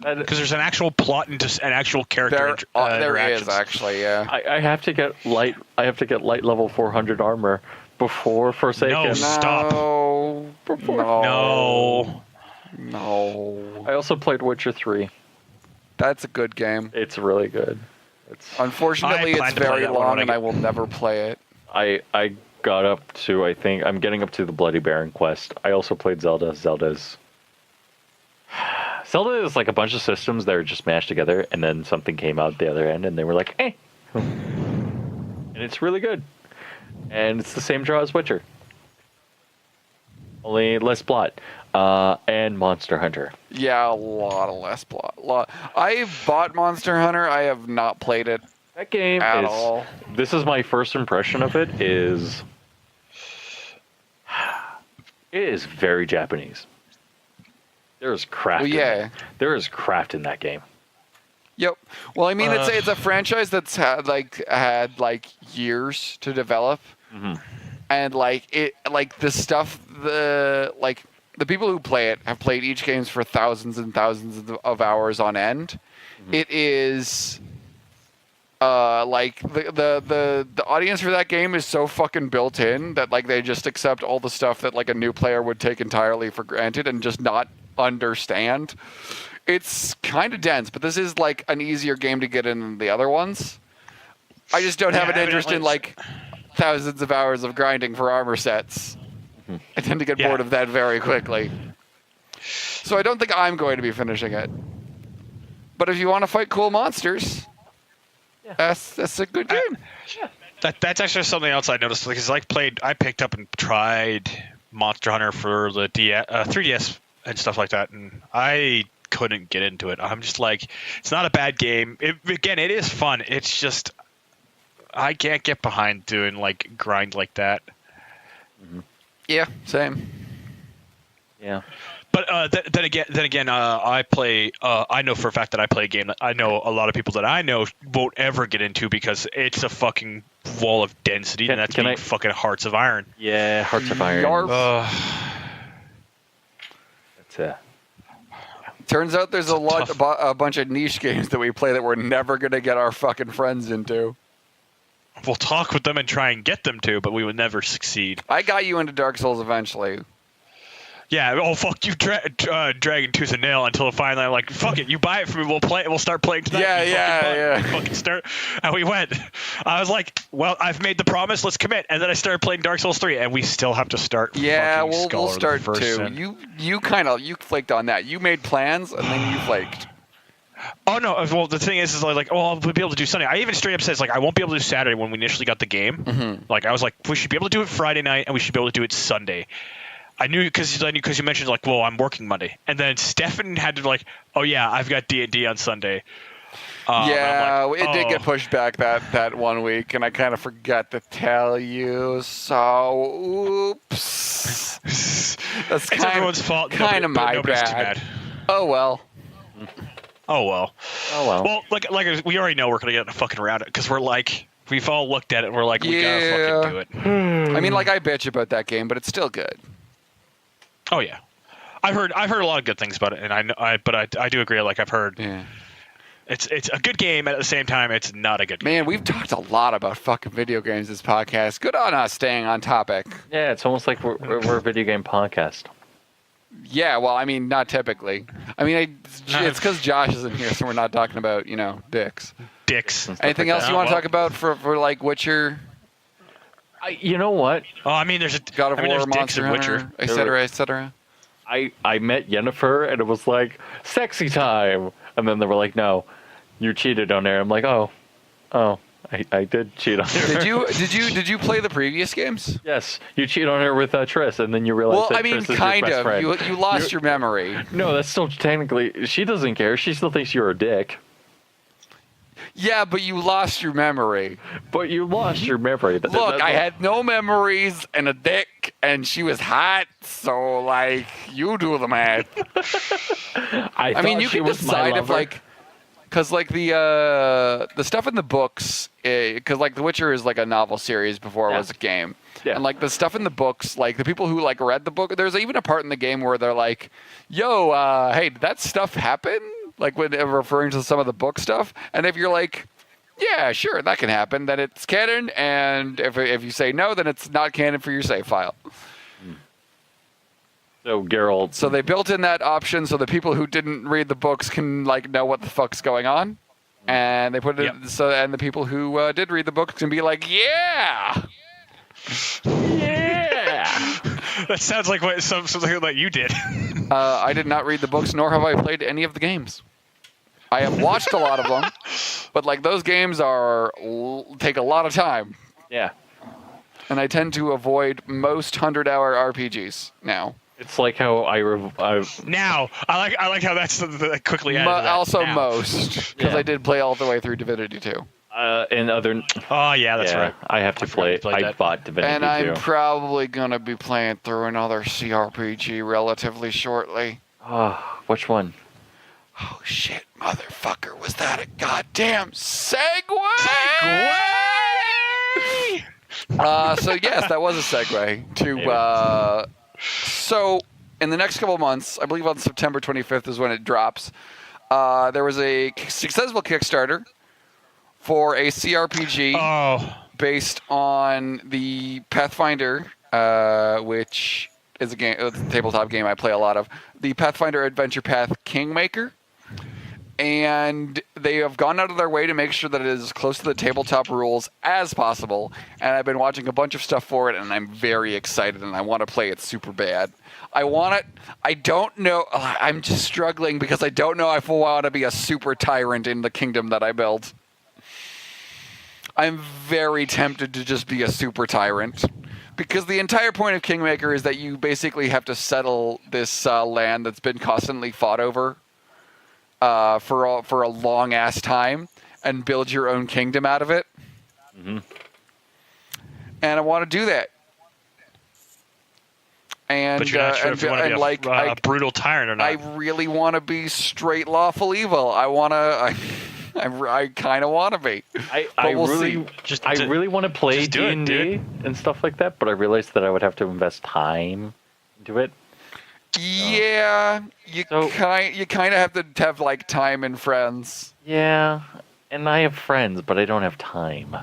Because there's an actual plot and just an actual character. There is actually, yeah. I have to get light. I have to get light level 400 armor before Forsaken. No, stop. No. I also played Witcher 3. That's a good game. It's really good. Unfortunately, it's very long, and I will never play it. I got up to, I think, I'm getting up to the Bloody Baron quest. I also played Zelda. Zelda is like a bunch of systems that are just mashed together, and then something came out the other end, and they were like, "Hey," and it's really good. And it's the same draw as Witcher, only less plot, and Monster Hunter. Yeah, a lot of less plot. I bought Monster Hunter. I have not played it. That game at all. This is my first impression of it. It is very Japanese. There is craft. There is craft in that game. Yep. Well, I mean, it's a franchise that's had years to develop, and the people who play it have played each game for thousands and thousands of hours on end. It is the audience for that game is so fucking built in that they just accept all the stuff that a new player would take entirely for granted and just not understand. It's kind of dense, but this is an easier game to get in than the other ones. I just don't have an interest in thousands of hours of grinding for armor sets. I tend to get bored of that very quickly. So I don't think I'm going to be finishing it. But if you want to fight cool monsters, that's a good game. That's actually something else I noticed because I picked up and tried Monster Hunter for the 3DS and stuff like that, and I couldn't get into it. I'm just like, it's not a bad game. It is fun. It's just I can't get behind doing like grind like that. Yeah, same. Yeah. But then again, I play. I know for a fact that I play a game that I know a lot of people that I know won't ever get into because it's a fucking wall of density, and that's fucking Hearts of Iron. Yeah, Hearts of Iron. That's it. Turns out there's a bunch of niche games that we play that we're never gonna get our fucking friends into. We'll talk with them and try and get them to, but we would never succeed. I got you into Dark Souls eventually. Yeah, oh fuck you, dragging tooth and nail until finally I'm like, fuck it, you buy it for me, we'll start playing tonight. Yeah. Fucking start, and we went. I was like, well, I've made the promise, let's commit. And then I started playing Dark Souls 3, and we still have to start. Yeah, we'll start too. You flaked on that. You made plans and then you flaked. Oh no! Well, the thing is like, oh, I'll be able to do Sunday. I even straight up says like, I won't be able to do Saturday when we initially got the game. Mm-hmm. Like I was like, we should be able to do it Friday night, and we should be able to do it Sunday. I knew because you mentioned like, well, I'm working Monday, and then Stefan had to like, oh yeah, I've got D&D on Sunday. It did get pushed back that 1 week, and I kind of forgot to tell you. So, oops. That's everyone's fault. Kind of my nobody's bad. Too bad. Oh well. Well, like we already know we're gonna get fucking around it because we've all looked at it and we're like, we gotta fucking do it. I mean, like I bitch about that game, but it's still good. Oh yeah, I've heard a lot of good things about it, and I do agree. Like I've heard, it's a good game. At the same time, it's not a good game. Man, we've talked a lot about fucking video games this podcast. Good on us staying on topic. Yeah, it's almost like we're a video game podcast. Yeah, well, I mean, not typically. I mean, it's because Josh isn't here, so we're not talking about dicks. Anything else you want to talk about for like Witcher? You know what? Oh, I mean, there's God of War, Monster Hunter, Witcher, etc. I met Yennefer and it was like sexy time, and then they were like, no, you cheated on her. I'm like, oh, I did cheat on her. Did you play the previous games? Yes, you cheat on her with Triss, and then you realize that Triss is your best friend. You lost your memory. No, that's still technically. She doesn't care. She still thinks you're a dick. Yeah, but you lost your memory. But you lost your memory. Look, I had no memories and a dick, and she was hot, so, like, you do the math. I mean, you can decide if, like... Because, like, the stuff in the books... Because, like, The Witcher is, like, a novel series before it was a game. Yeah. And, like, the stuff in the books, like, the people who, like, read the book... There's even a part in the game where they're like, yo, hey, did that stuff happen? Like when referring to some of the book stuff, and if you're like, yeah, sure, that can happen, then it's canon, and if you say no, then it's not canon for your save file. So Geralt. So they built in that option so the people who didn't read the books can like know what the fuck's going on, and they put it so and the people who did read the books can be like, yeah. That sounds like something that you did. I did not read the books, nor have I played any of the games. I have watched a lot of them, but like those games take a lot of time. Yeah. And I tend to avoid most 100-hour RPGs now. It's like how now I like how that's quickly added. Also now. Most because I did play all the way through Divinity 2. And other. Oh yeah, that's right. I have to play. I bought Divinity 2. And I'm probably gonna be playing through another CRPG relatively shortly. Oh, which one? Oh shit, motherfucker! Was that a goddamn segue? So yes, that was a segue to. So in the next couple of months, I believe on September 25th is when it drops. There was a successful Kickstarter for a CRPG based on the Pathfinder, which is a tabletop game I play a lot of. The Pathfinder Adventure Path Kingmaker. and they have gone out of their way to make sure that it is as close to the tabletop rules as possible. And I've been watching a bunch of stuff for it, and I'm very excited, and I want to play it super bad. I want it. I don't know. I'm just struggling because I don't know if I want to be a super tyrant in the kingdom that I build. I'm very tempted to just be a super tyrant. Because the entire point of Kingmaker is that you basically have to settle this land that's been constantly fought over for a long-ass time and build your own kingdom out of it. Mm-hmm. And I want to do that. And, but you're not sure if you want to be a brutal tyrant or not. I really want to be straight lawful evil. I kind of want to be. I really want to play D&D and stuff like that, but I realized that I would have to invest time into it. Yeah, you kind of have to have like time and friends. Yeah, and I have friends, but I don't have time.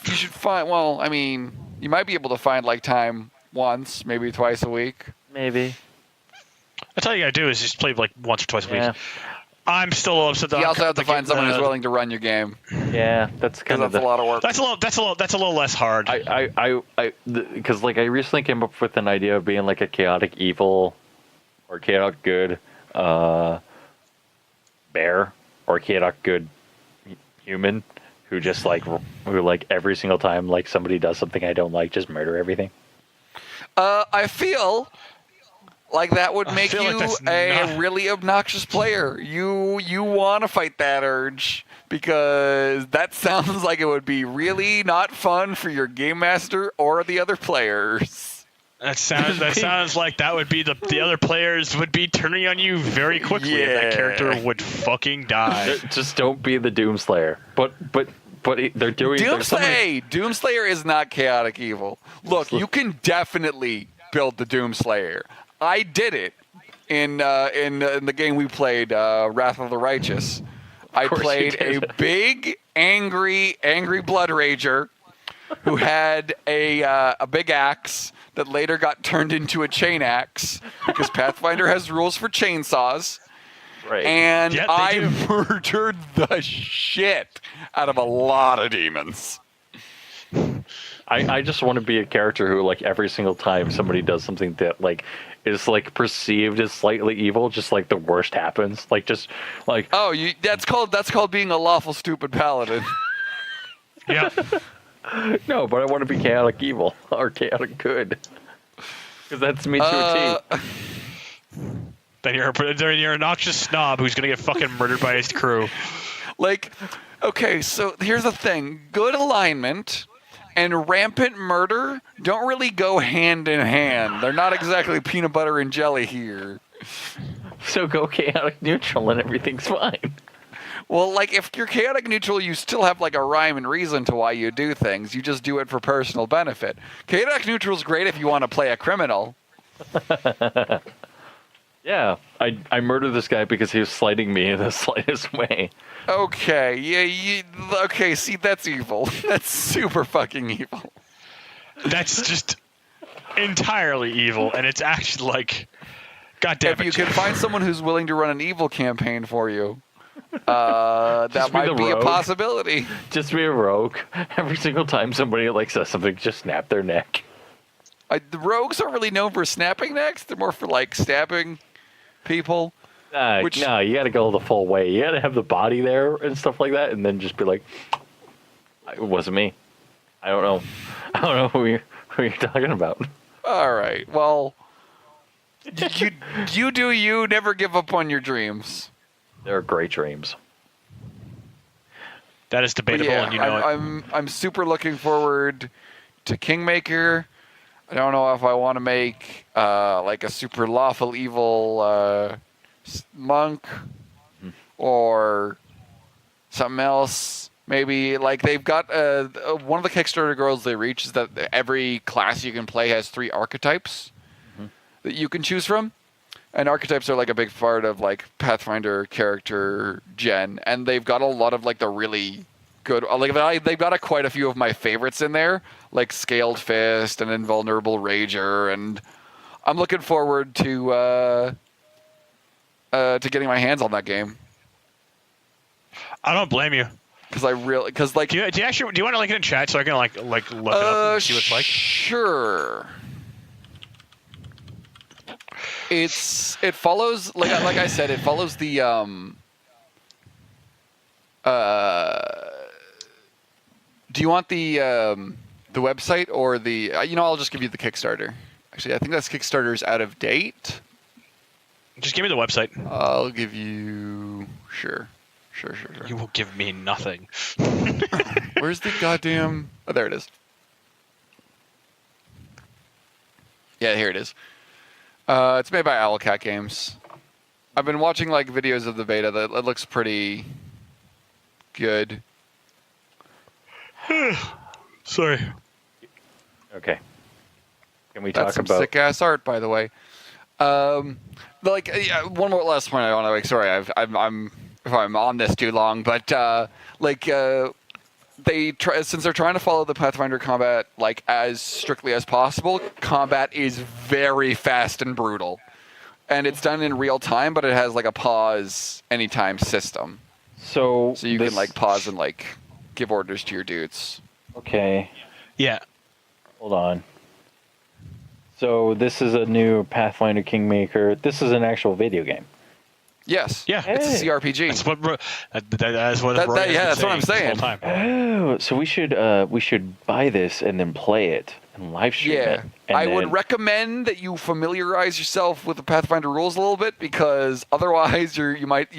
You should find. Well, I mean, you might be able to find like time once, maybe twice a week. Maybe. That's all you gotta do is just play like once or twice a week. I'm still a little upset. You also have to find someone who's willing to run your game. Yeah, that's kind of a lot of work. That's a little less hard. Because like I recently came up with an idea of being like a chaotic evil, or chaotic good, bear, or chaotic good human who just like every single time like somebody does something I don't like, just murder everything. I feel like that would make you a really obnoxious player. You want to fight that urge because that sounds like it would be really not fun for your game master or the other players. That sounds like that would be the other players would be turning on you very quickly, and that character would fucking die. Just don't be the Doomslayer. But they're doing Doomslayer is not chaotic evil. Look, you can definitely build the Doomslayer. I did it in the game we played, Wrath of the Righteous. I played a big, angry Blood Rager who had a big axe that later got turned into a chain axe because Pathfinder has rules for chainsaws. Right. And I murdered the shit out of a lot of demons. I just want to be a character who, like, every single time somebody does something that, like, is, like, perceived as slightly evil, just, like, the worst happens. Like, just, like... Oh, that's called being a lawful stupid paladin. Yeah. No, but I want to be chaotic evil, or chaotic good. Because that's me to a T. Then you're a noxious snob who's going to get fucking murdered by his crew. Like, okay, so here's the thing. Good alignment and rampant murder don't really go hand in hand. They're not exactly peanut butter and jelly here. So go chaotic neutral and everything's fine. Well, like, if you're chaotic neutral, you still have, like, a rhyme and reason to why you do things. You just do it for personal benefit. Chaotic neutral is great if you want to play a criminal. Yeah, I murdered this guy because he was slighting me in the slightest way. Okay, okay, see, that's evil. That's super fucking evil. That's just entirely evil, and it's actually like, goddamn it. If you can find someone who's willing to run an evil campaign for you, that might be a possibility. Just be a rogue. Every single time somebody like says something, just snap their neck. The rogues aren't really known for snapping necks. They're more for, like, stabbing people. No, you got to go the full way. You got to have the body there and stuff like that, and then just be like, "It wasn't me. I don't know who you're talking about." All right. Well, you do you. Never give up on your dreams. They're great dreams. That is debatable, and you know I'm super looking forward to Kingmaker. I don't know if I want to make like a super lawful evil monk or something else. Maybe like they've got one of the Kickstarter goals they reach is that every class you can play has 3 archetypes that you can choose from. And archetypes are like a big part of like Pathfinder character gen, and they've got a lot of like the really good. Like they've got quite a few of my favorites in there, like Scaled Fist and Invulnerable Rager, and I'm looking forward to to getting my hands on that game. I don't blame you. Because I really, do you want to link it in chat so I can like look it up and see what it's like? Sure. It follows like I said, it follows the do you want the website or the I'll just give you the Kickstarter. Actually, I think that's Kickstarter's out of date. Just give me the website. I'll give you sure. You will give me nothing. Where's the goddamn? Oh, there it is. Yeah, here it is. It's made by Owlcat Games. I've been watching like videos of the beta. That it looks pretty good. Sorry. Okay. Can we talk That's some about sick ass art, by the way. One more last point I want to make. Sorry, I'm if I'm on this too long, but since they're trying to follow the Pathfinder combat like as strictly as possible, combat is very fast and brutal, and it's done in real time, but it has like a pause anytime system. So you can like pause and like give orders to your dudes. Okay. Yeah. Hold on. So this is a new Pathfinder Kingmaker. This is an actual video game. Yes. Yeah. It's a CRPG. That's what Rory has been that's what I'm saying the whole saying. time. Oh, so we should buy this and then play it and live stream it. Yeah. I would recommend that you familiarize yourself with the Pathfinder rules a little bit, because otherwise you might.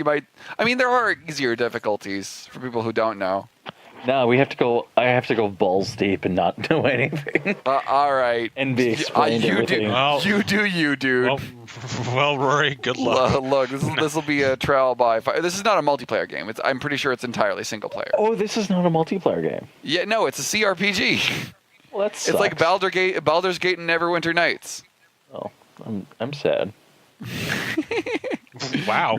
I mean, there are easier difficulties for people who don't know. No, I have to go balls deep and not know anything. All right. And be explained everything. You do, dude. Well, Rory, good luck. Look, this will be a trial by fire. This is not a multiplayer game. I'm pretty sure it's entirely single player. Oh, this is not a multiplayer game. Yeah, no, it's a CRPG. Well, that sucks. It's like Baldur's Gate and Neverwinter Nights. Oh, I'm sad. Wow.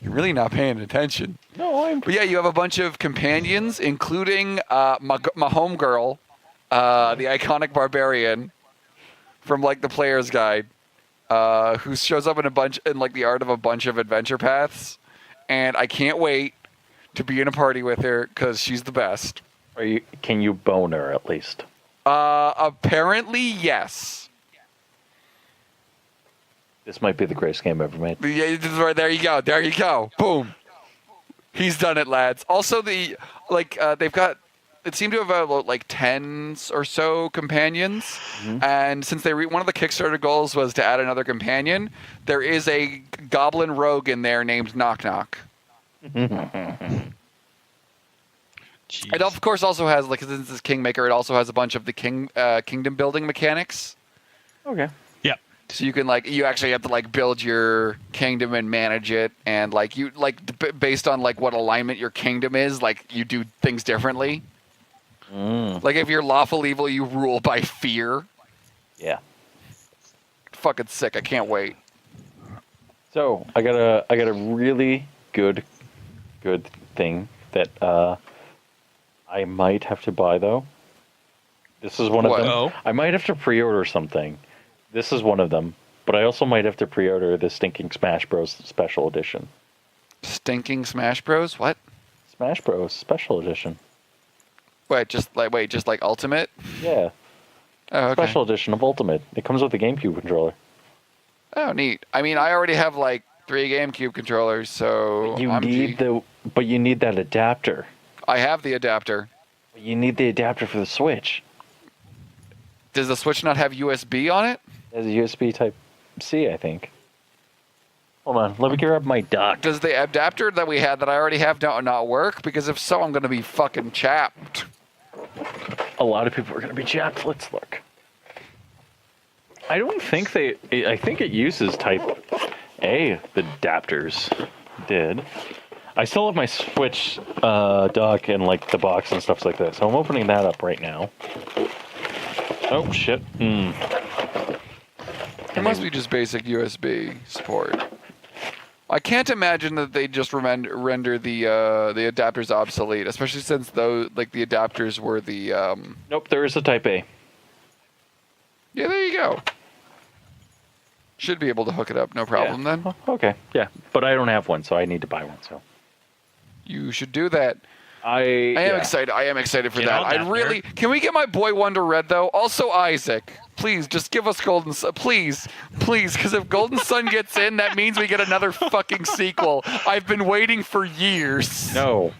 You're really not paying attention. No, But yeah, you have a bunch of companions, including my homegirl, the iconic barbarian from like the player's guide, who shows up in like the art of a bunch of adventure paths, and I can't wait to be in a party with her because she's the best. Can you bone her at least? Apparently, yes. This might be the greatest game ever made. Yeah, there you go. There you go. Boom. He's done it, lads. Also, they've got. It seemed to have like 10 or so companions, and since one of the Kickstarter goals was to add another companion, there is a goblin rogue in there named Knock Knock. It of course also has, like, since it's Kingmaker, it also has a bunch of the kingdom building mechanics. Okay. Yeah. So you can you actually have to build your kingdom and manage it, and based on what alignment your kingdom is, you do things differently. Like if you're lawful evil, you rule by fear. Yeah. Fucking sick. I can't wait. So I got a really good thing that I might have to buy though. This is one of them. Oh. I might have to pre-order something. This is one of them, but I also might have to pre-order the Stinking Smash Bros. Special Edition. Stinking Smash Bros. What? Smash Bros. Special Edition. Wait, just like Ultimate? Yeah. Oh, okay. Special Edition of Ultimate. It comes with a GameCube controller. Oh, neat. I mean, I already have 3 GameCube controllers, so But you need that adapter. I have the adapter. You need the adapter for the Switch. Does the Switch not have USB on it? It has a USB Type C, I think. Hold on, let me grab my dock. Does the adapter that we had that I already have not work? Because if so, I'm going to be fucking chapped. A lot of people are going to be chapped. Let's look. I don't think I think it uses Type A, the adapters did. I still have my Switch dock and the box and stuff like that, so I'm opening that up right now. Oh, shit. It must be just basic USB support. I can't imagine that they just render the adapters obsolete, especially since the adapters were the. Nope, there is a Type A. Yeah, there you go. Should be able to hook it up, no problem Yeah. then. Okay, yeah. But I don't have one, so I need to buy one. So You should do that. I am excited. I am excited for Get that. on that, I really. Can we get my boy Wonder Red though? Also Isaac. Please, just give us Golden Sun. Please, because if Golden Sun gets in, that means we get another fucking sequel. I've been waiting for years. No.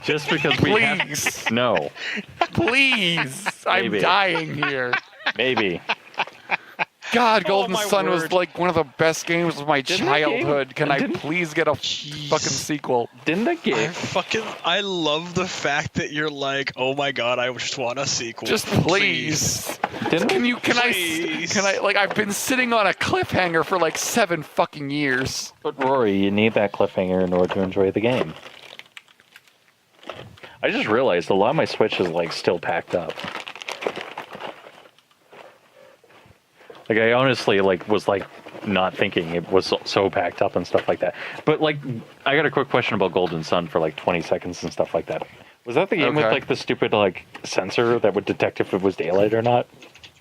Just because we Please. have... No. Please. I'm Maybe. dying here. Maybe. God, Golden my Sun was word. like one of the best games of my Didn't that game- childhood. Can I didn't- please get a fucking sequel? Didn't that game... I love the fact that you're like, oh my god, I just want a sequel. Just please. Didn't Please. I've been sitting on a cliffhanger for like 7 fucking years. But Rory, you need that cliffhanger in order to enjoy the game. I just realized a lot of my Switch is like still packed up. Like I honestly was not thinking it was so packed up and stuff like that. But like I got a quick question about Golden Sun for like 20 seconds and stuff like that. Was that the game with Okay. like the stupid like sensor that would detect if it was daylight or not?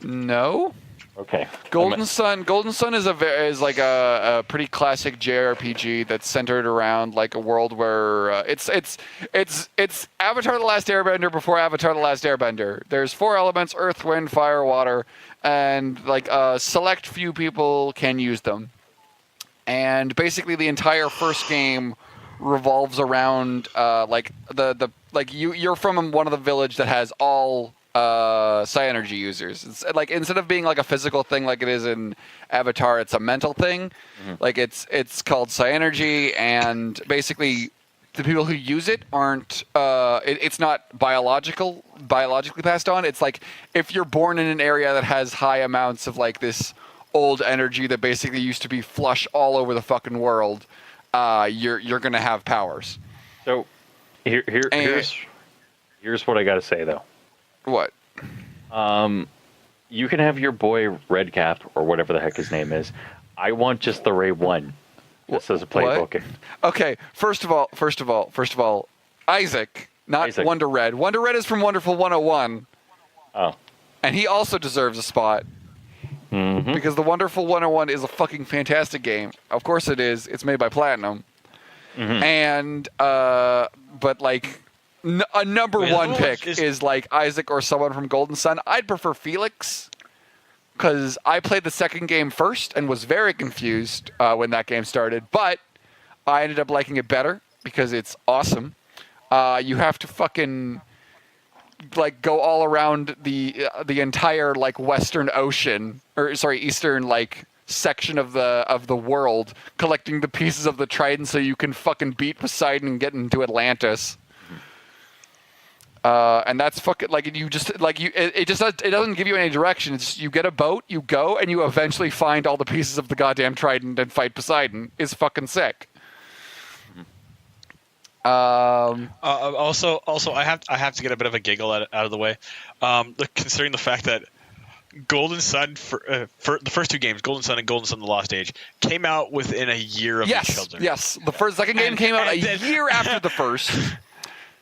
No. Okay. Golden Sun is like a pretty classic JRPG that's centered around like a world where it's Avatar: The Last Airbender before Avatar: The Last Airbender. There's 4 elements: earth, wind, fire, water, and like a select few people can use them. And basically the entire first game revolves around like you're from one of the village that has all Psy-energy users. It's like instead of being like a physical thing like it is in Avatar, it's a mental thing. Like it's called Psy-energy, and basically the people who use it aren't it's not biologically passed on. It's like if you're born in an area that has high amounts of like this old energy that basically used to be flush all over the fucking world, you're gonna have powers. So here's what I gotta say though. What? You can have your boy Redcap or whatever the heck his name is. I want just the Ray 1. This as a playbook. Okay, first of all, Isaac, not Isaac. Wonder Red. Wonder Red is from Wonderful 101, Oh. and he also deserves a spot. Mm-hmm. Because the Wonderful 101 is a fucking fantastic game. Of course it is. It's made by Platinum. Mm-hmm. And, but like, a number Wait, one who pick is like Isaac or someone from Golden Sun. I'd prefer Felix, because I played the second game first and was very confused when that game started. But I ended up liking it better because it's awesome. You have to fucking like go all around the entire like Western Ocean, or sorry, Eastern like section of the world, collecting the pieces of the Trident so you can fucking beat Poseidon and get into Atlantis. And that's fucking like you just like you. It doesn't give you any direction. It's just, you get a boat, you go, and you eventually find all the pieces of the goddamn Trident and fight Poseidon. It's fucking sick. Also, I have to get a bit of a giggle out of the way, considering the fact that Golden Sun for the first 2 games, Golden Sun and Golden Sun: The Lost Age, came out within a year of each other. Yes. The second game came out a year after the first.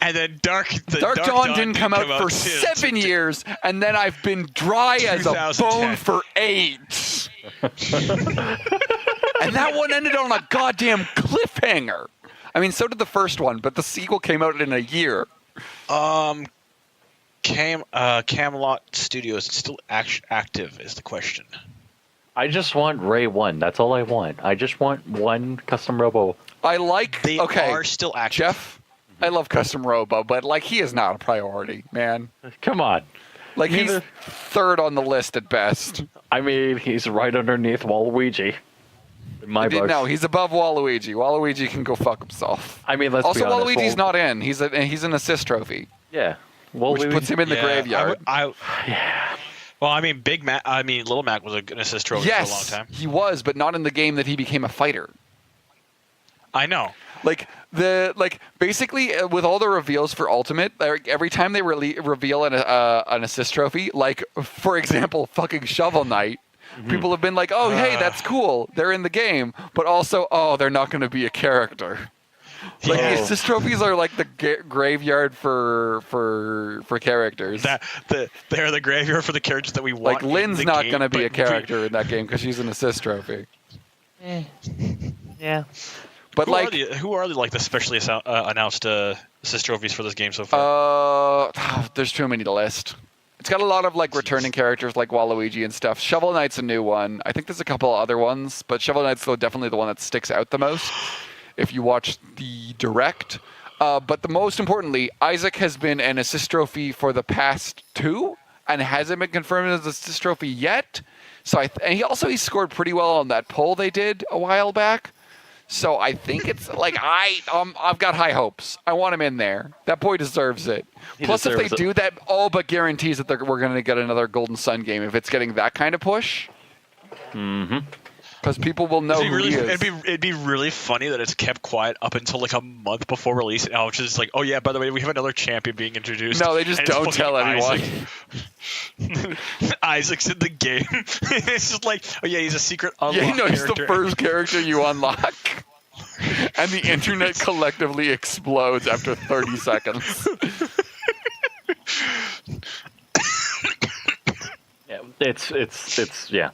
And then Dark Dawn didn't come out for 7 years, and then I've been dry as a 2010. bone for 8. And that one ended on a goddamn cliffhanger. I mean, so did the first one, but the sequel came out in a year. Camelot Studios still active is the question. I just want Ray 1. That's all I want. I just want one custom robo. I like. They are still active. Jeff, I love custom robo, but like he is not a priority, man. Come on. Like he's 3rd on the list at best. I mean, he's right underneath Waluigi. In my books. No, he's above Waluigi. Waluigi can go fuck himself. I mean, let's also, be honest. Waluigi's not in. He's an assist trophy, Yeah. which puts him in the graveyard. Yeah. Well, I mean, Little Mac was an assist trophy for a long Yes, time. he was, but not in the game that he became a fighter. I know. Like basically with all the reveals for Ultimate, every time they reveal an assist trophy, like for example, fucking Shovel Knight, people have been like, "Oh, hey, that's cool. They're in the game," but also, "Oh, they're not going to be a character." Like Yeah. the assist trophies are like the graveyard for characters. They're the graveyard for the characters that we want. Like Lynn's in the not game, going to be but a character in that game because she's an assist trophy. Yeah. But who are the specially announced assist trophies for this game so far? There's too many to list. It's got a lot of returning characters like Waluigi and stuff. Shovel Knight's a new one. I think there's a couple other ones, but Shovel Knight's definitely the one that sticks out the most if you watch the direct. But the most importantly, Isaac has been an assist trophy for the past 2 and hasn't been confirmed as an assist trophy yet. So and he scored pretty well on that poll they did a while back. So I think it's I've got high hopes. I want him in there. That boy deserves it. Plus, if they do that, all but guarantees that we're going to get another Golden Sun game if it's getting that kind of push. Mm-hmm. Because people will know who he is. It'd be really funny that it's kept quiet up until a month before release. Now it's just oh yeah, by the way, we have another champion being introduced. No, they just don't tell anyone. Isaac's in the game. It's just oh yeah, he's a secret unlock he's the first character you unlock. And the internet collectively explodes after 30 seconds. Yeah, it's yeah.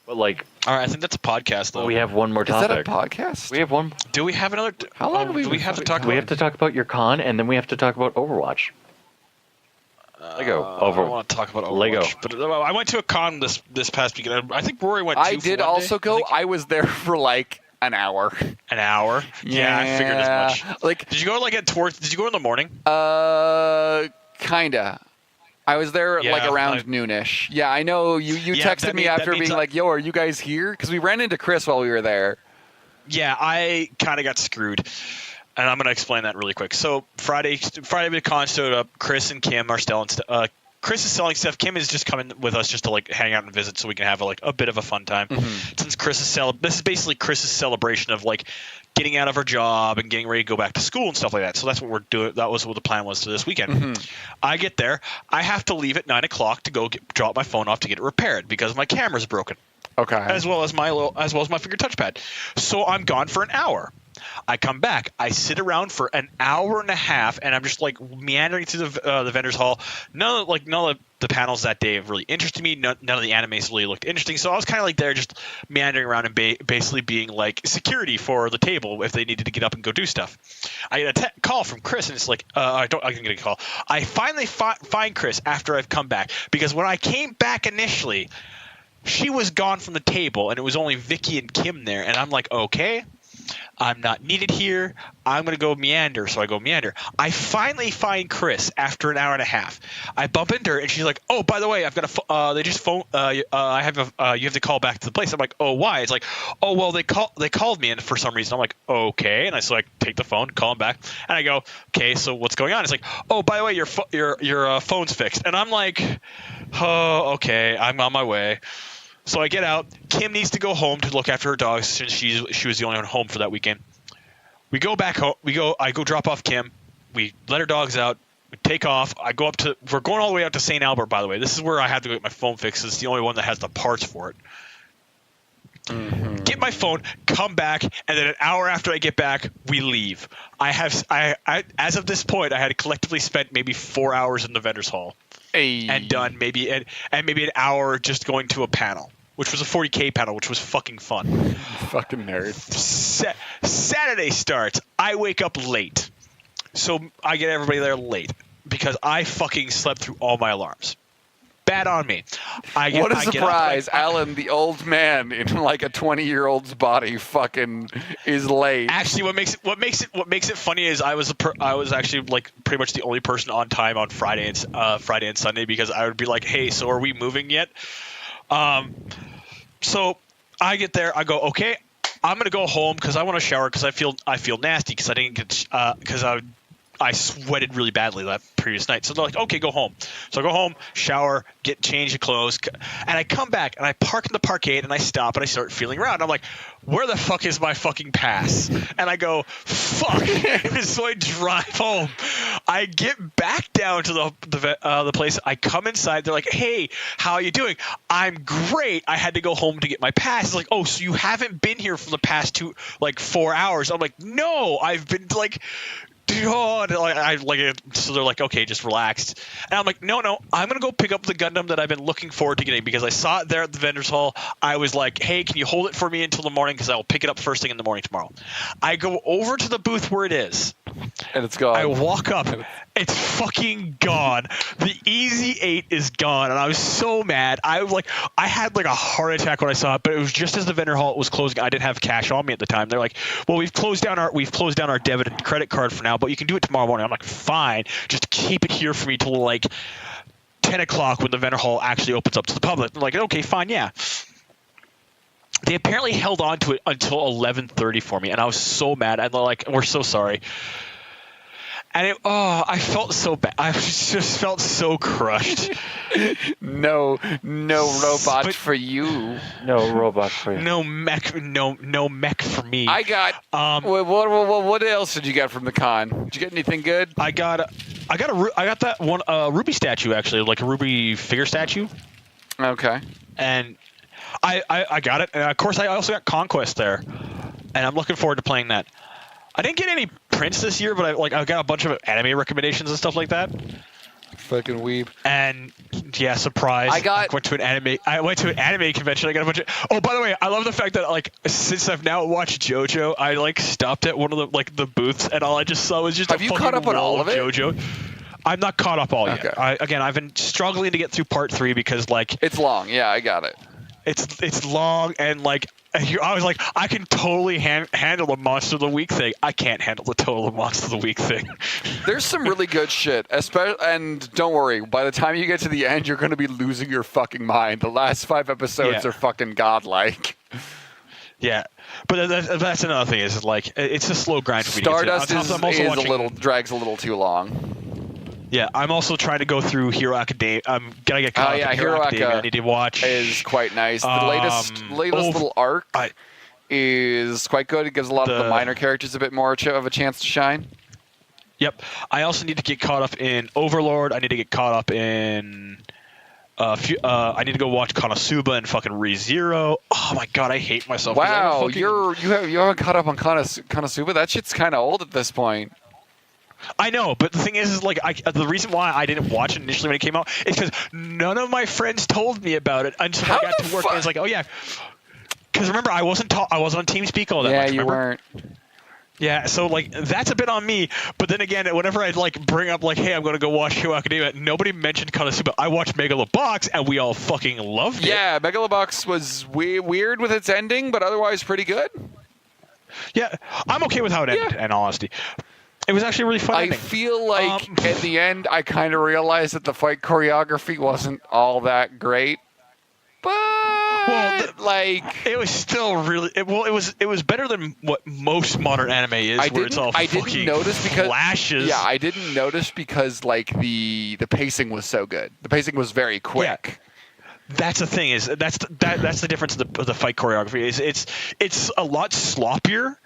But all right, I think that's a podcast though. We have one more topic. Is that a podcast? We have one. Do we have another? How long do we have to talk? We have to talk about your con, and then we have to talk about Overwatch. Lego. I don't want to talk about Overwatch. Lego. But I went to a con this past weekend. I think Rory went. I did also go. I was there for an hour. An hour? Yeah, I figured as much. Did you go Did you go in the morning? Kinda. I was there around noonish. Yeah, I know. You texted me after being "Yo, are you guys here?" Because we ran into Chris while we were there. Yeah, I kind of got screwed, and I'm gonna explain that really quick. So Friday the con showed up. Chris and Kim are selling stuff. Chris is selling stuff. Kim is just coming with us just to hang out and visit, so we can have a bit of a fun time. Mm-hmm. Since this is basically Chris's celebration of getting out of her job and getting ready to go back to school and stuff like that. So that's what we're doing. That was what the plan was to this weekend. Mm-hmm. I get there. I have to leave at 9:00 to go drop my phone off to get it repaired because my camera's broken. Okay. As well as my finger touchpad. So I'm gone for an hour. I come back. I sit around for an hour and a half, and I'm just meandering through the vendors hall. None of the panels that day have really interested me. None of the animes really looked interesting. So I was kind of there, just meandering around and basically being security for the table if they needed to get up and go do stuff. I get a call from Chris, and it's I can get a call. I finally find Chris after I've come back because when I came back initially, she was gone from the table, and it was only Vicky and Kim there, and I'm okay. I'm not needed here. I'm going to go meander. So I go meander. I finally find Chris after an hour and a half. I bump into her, and she's like, "Oh, by the way, I've got they just phone. You have to call back to the place." I'm like, "Oh, why?" It's "Oh, well, they called me, and for some reason." I'm like, "Okay," and I take the phone, call him back, and I go, "Okay, so what's going on?" It's "Oh, by the way, your phone's fixed," and I'm like, "Oh, okay, I'm on my way." So I get out. Kim needs to go home to look after her dogs since she was the only one home for that weekend. We go back home. I go drop off Kim. We let her dogs out. We take off. We're going all the way out to St. Albert, by the way. This is where I had to get my phone fixed. It's the only one that has the parts for it. Mm-hmm. Get my phone, come back, and then an hour after I get back, we leave. As of this point, I had collectively spent maybe 4 hours in the vendors hall. And done maybe an hour just going to a panel, which was a 40K panel, which was fucking fun. Fucking nerd. Saturday starts. I wake up late. So I get everybody there late because I fucking slept through all my alarms. Bad on me. What a surprise. Allan, the old man in a 20-year-old's body fucking is late. Actually, what makes it funny is I was actually pretty much the only person on time on Friday and Sunday because I would be like, "Hey, so are we moving yet?" So I get there, I go, "Okay, I'm going to go home cuz I want to shower cuz I feel nasty cuz I didn't get cuz I sweated really badly that previous night." So they're like, "Okay, go home." So I go home, shower, get changed of clothes, and I come back and I park in the parkade and I stop and I start feeling around. I'm like, "Where the fuck is my fucking pass?" And I go, "Fuck." So I drive home. I get back down to the place. I come inside. They're like, "Hey, how are you doing?" I'm great. I had to go home to get my pass. It's like, "Oh, so you haven't been here for the past 4 hours?" I'm like, "No, I've been like." Oh, so they're like, okay, just relax. And I'm like, no, I'm gonna go pick up the Gundam that I've been looking forward to getting because I saw it there at the vendor's hall. I was like, hey, can you hold it for me until the morning because I will pick it up first thing in the morning tomorrow. I go over to the booth where it is, and it's gone. I walk up, it's fucking gone. The Easy 8 is gone, and I was so mad. I had like a heart attack when I saw it, but it was just as the vendor hall was closing. I didn't have cash on me at the time. They're like, well, we've closed down our debit and credit card for now, but you can do it tomorrow morning. I'm like, fine, just keep it here for me till like 10 o'clock when the vendor hall actually opens up to the public. They're like, okay, fine, yeah. They apparently held on to it until 11:30 for me, and I was so mad. And they're like, we're so sorry. And I felt so bad. I just felt so crushed. No robot for you. No robot for you. No mech for me. I got. What else did you get from the con? Did you get anything good? I got that one Ruby statue actually, like a Ruby figure statue. Okay. And I got it. And of course, I also got Conquest there, and I'm looking forward to playing that. I didn't get any prints this year, but I got a bunch of anime recommendations and stuff like that. Fucking weeb. And yeah, surprise! I went to an anime convention. I got a bunch of. Oh, by the way, I love the fact that like since I've now watched JoJo, I like stopped at one of the booths, and all I just saw was just. Have you caught up on all of it? JoJo. I'm not caught up all yet. I've been struggling to get through part 3 because like it's long. Yeah, I got it. It's long and like. I was like, I can totally handle the Monster of the Week thing. I can't handle the total Monster of the Week thing. There's some really good shit. And don't worry, by the time you get to the end, you're going to be losing your fucking mind. The last 5 episodes are fucking godlike. Yeah, but that's another thing. Is like it's a slow grind for me. Stardust drags a little too long. Yeah, I'm also trying to go through Hero Academia. I'm gonna get caught up in Hero Academia. I need to watch. Is quite nice. The latest little arc is quite good. It gives a lot of the minor characters a bit more of a chance to shine. Yep. I also need to get caught up in Overlord. I need to get caught up in. I need to go watch Konosuba and fucking ReZero. Oh my god, I hate myself. Wow, you haven't caught up on Konosuba? That shit's kind of old at this point. I know, but the thing is like the reason why I didn't watch it initially when it came out is because none of my friends told me about it until I got to work. And it's like, oh yeah, because remember I wasn't on TeamSpeak all that much. Yeah, you weren't. Yeah, so like that's a bit on me. But then again, whenever I'd like bring up like, hey, I'm gonna go watch Hero Academia, nobody mentioned Konosuba. I watched Megalobox and we all fucking loved it. Yeah, Megalobox was weird with its ending, but otherwise pretty good. Yeah, I'm okay with how it ended. In all honesty. It was actually really fun. I feel like at the end, I kind of realized that the fight choreography wasn't all that great, but it was still really. It was better than what most modern anime is. I didn't notice because flashes. Yeah, I didn't notice because like the pacing was so good. The pacing was very quick. Yeah. That's the thing that's the difference of the fight choreography is it's a lot sloppier.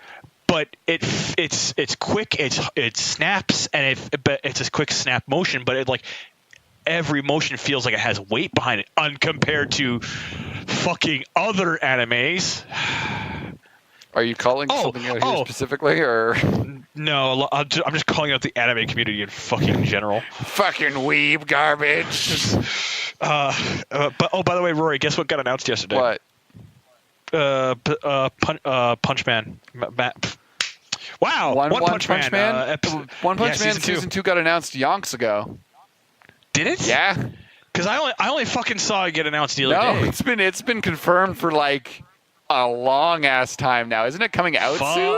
But it's quick, it snaps, and it's a quick snap motion. But every motion feels like it has weight behind it, compared to fucking other animes. Are you calling something out here specifically, or no? I'm just calling out the anime community in fucking general. Fucking weeb garbage. But by the way, Rory, guess what got announced yesterday? What? Punch Man. Wow, One Punch Man. One Punch Man season 2 got announced yonks ago. Did it? Yeah. Because I only fucking saw it get announced the other day. No, it's been confirmed for like a long ass time now. Isn't it coming out soon?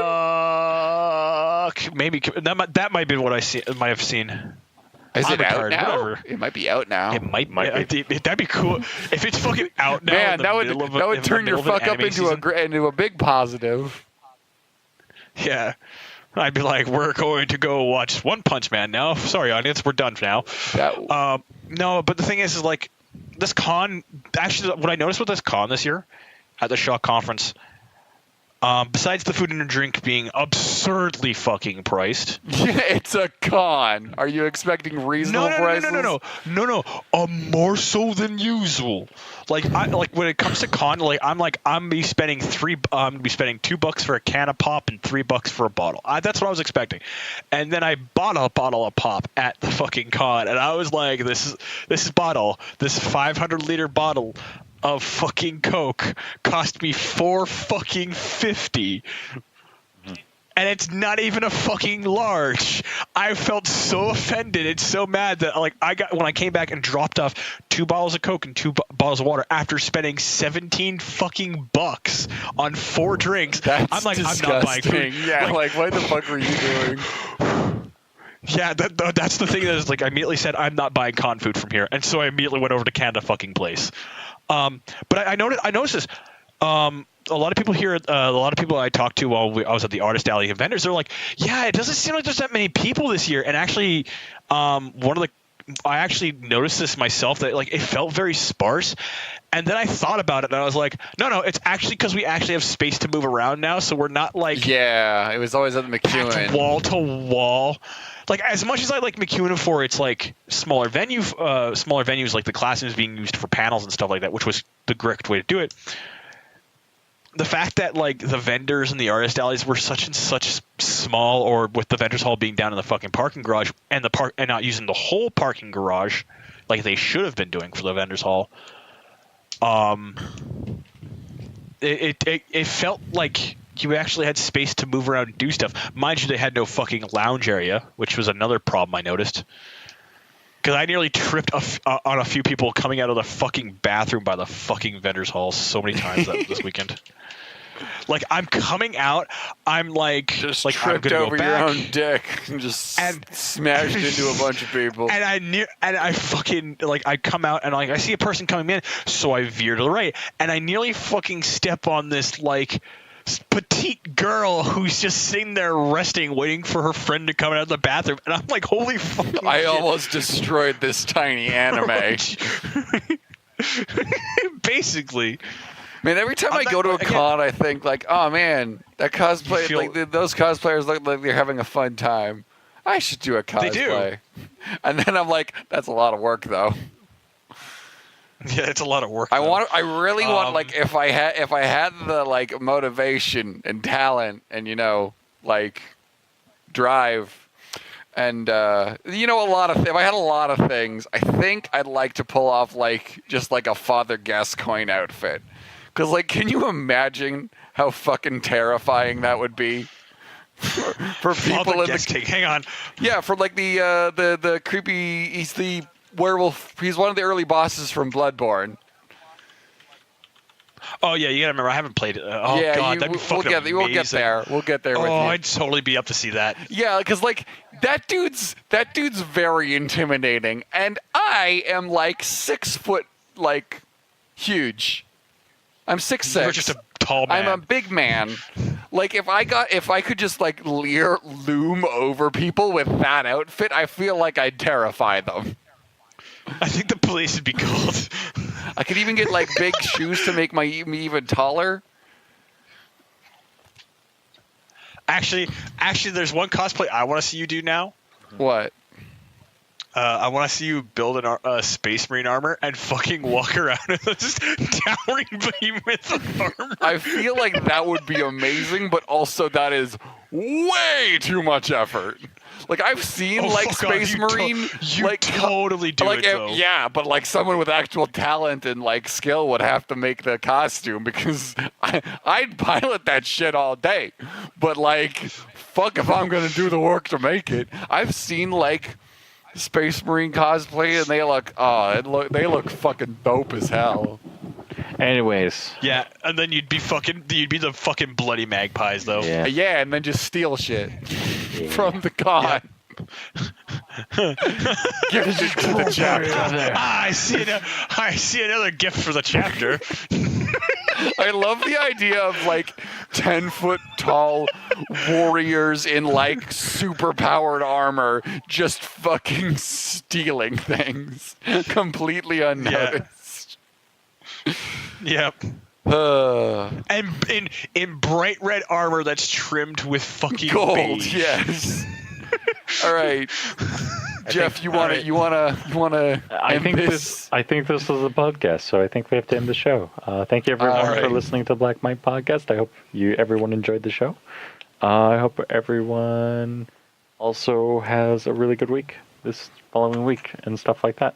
Maybe that might be what might have seen. Is it out now? Whatever. It might be out now. It might be. That'd be cool if it's fucking out now. Man, that would turn your fuck up into a big positive. Yeah. I'd be like, we're going to go watch One Punch Man now. Sorry, audience, we're done for now. No, but the thing is like this con. Actually, what I noticed with this con this year at the Shock Conference, Besides the food and drink being absurdly fucking priced. Yeah, it's a con. Are you expecting reasonable prices? No. More so than usual. Like when it comes to con, I'm gonna be spending $2 for a can of pop and $3 for a bottle. That's what I was expecting. And then I bought a bottle of pop at the fucking con, and I was like, this 500-liter bottle of fucking Coke cost me $4.50, and it's not even a fucking large. I felt so offended and so mad that when I came back and dropped off 2 bottles of Coke and 2 bottles of water after spending 17 fucking bucks on 4 drinks. That's I'm like, disgusting. I'm not buying food. Yeah, what the fuck were you doing? Yeah, that's the thing is, I immediately said I'm not buying con food from here, and so I immediately went over to Canada fucking Place. But I noticed this. A lot of people here, a lot of people I talked to while I was at the Artist Alley of vendors, they're like, yeah, it doesn't seem like there's that many people this year. And actually, I actually noticed this myself, that it felt very sparse. And then I thought about it, and I was like, no, it's actually because we actually have space to move around now, so we're not Yeah, it was always at the McEwen. Wall to wall. As much as I like McEwen for its smaller venues, like the classrooms being used for panels and stuff like that, which was the correct way to do it. The fact that the vendors and the artist alleys were such small, or with the vendors hall being down in the fucking parking garage and not using the whole parking garage like they should have been doing for the vendors hall, it felt like you actually had space to move around and do stuff. Mind you, they had no fucking lounge area, which was another problem I noticed. Because I nearly tripped on a few people coming out of the fucking bathroom by the fucking vendors hall so many times this weekend. I'm coming out, I'm just I'm tripped gonna over go your back, own dick and smashed into a bunch of people. And I fucking I come out and I see a person coming in, so I veer to the right, and I nearly fucking step on this petite girl who's just sitting there resting, waiting for her friend to come out of the bathroom, and I'm like, holy fucking I shit. almost destroyed this tiny anime. Basically. Man, every time I go to a con, I think oh man, that cosplay, those cosplayers look like they're having a fun time. I should do a cosplay. They do. And then I'm like, that's a lot of work though. Yeah, it's a lot of work. I really want if I had the motivation and talent and drive and if I had a lot of things, I think I'd like to pull off just a Father Gascoigne outfit. Because can you imagine how fucking terrifying that would be for people in the hang on. Yeah, for the creepy. He's the werewolf. He's one of the early bosses from Bloodborne. Oh yeah, you gotta remember, I haven't played it. Oh yeah, god, that'd be fucking amazing. We'll get there. We'll get there with you. Oh, I'd totally be up to see that. Yeah, because that dude's very intimidating, and I am 6 foot huge. I'm 6'6". You're just a tall man. I'm a big man. If I could just loom over people with that outfit, I feel like I'd terrify them. I think the police would be called. I could even get big shoes to make me even taller. Actually, there's one cosplay I want to see you do now. What? I want to see you build a Space Marine armor and fucking walk around in this towering behemoth of armor. I feel like that would be amazing, but also that is way too much effort. I've seen Space Marine. You totally do it though. Yeah, but someone with actual talent and skill would have to make the costume because I'd pilot that shit all day. But fuck if I'm gonna do the work to make it. I've seen Space Marine cosplay and they look fucking dope as hell. Anyways. Yeah, and then you'd be the fucking bloody magpies though. Yeah, and then just steal shit from the con. Yeah. Give it to the chapter. I see another gift for the chapter. I love the idea of 10-foot tall warriors in super powered armor just fucking stealing things completely unnoticed. Yep. And in bright red armor that's trimmed with fucking gold. beige. Yes. All right, Jeff. You wanna? I think this is a podcast, so I think we have to end the show. Thank you everyone for listening to Black Mike Podcast. I hope everyone enjoyed the show. I hope everyone also has a really good week this following week and stuff like that.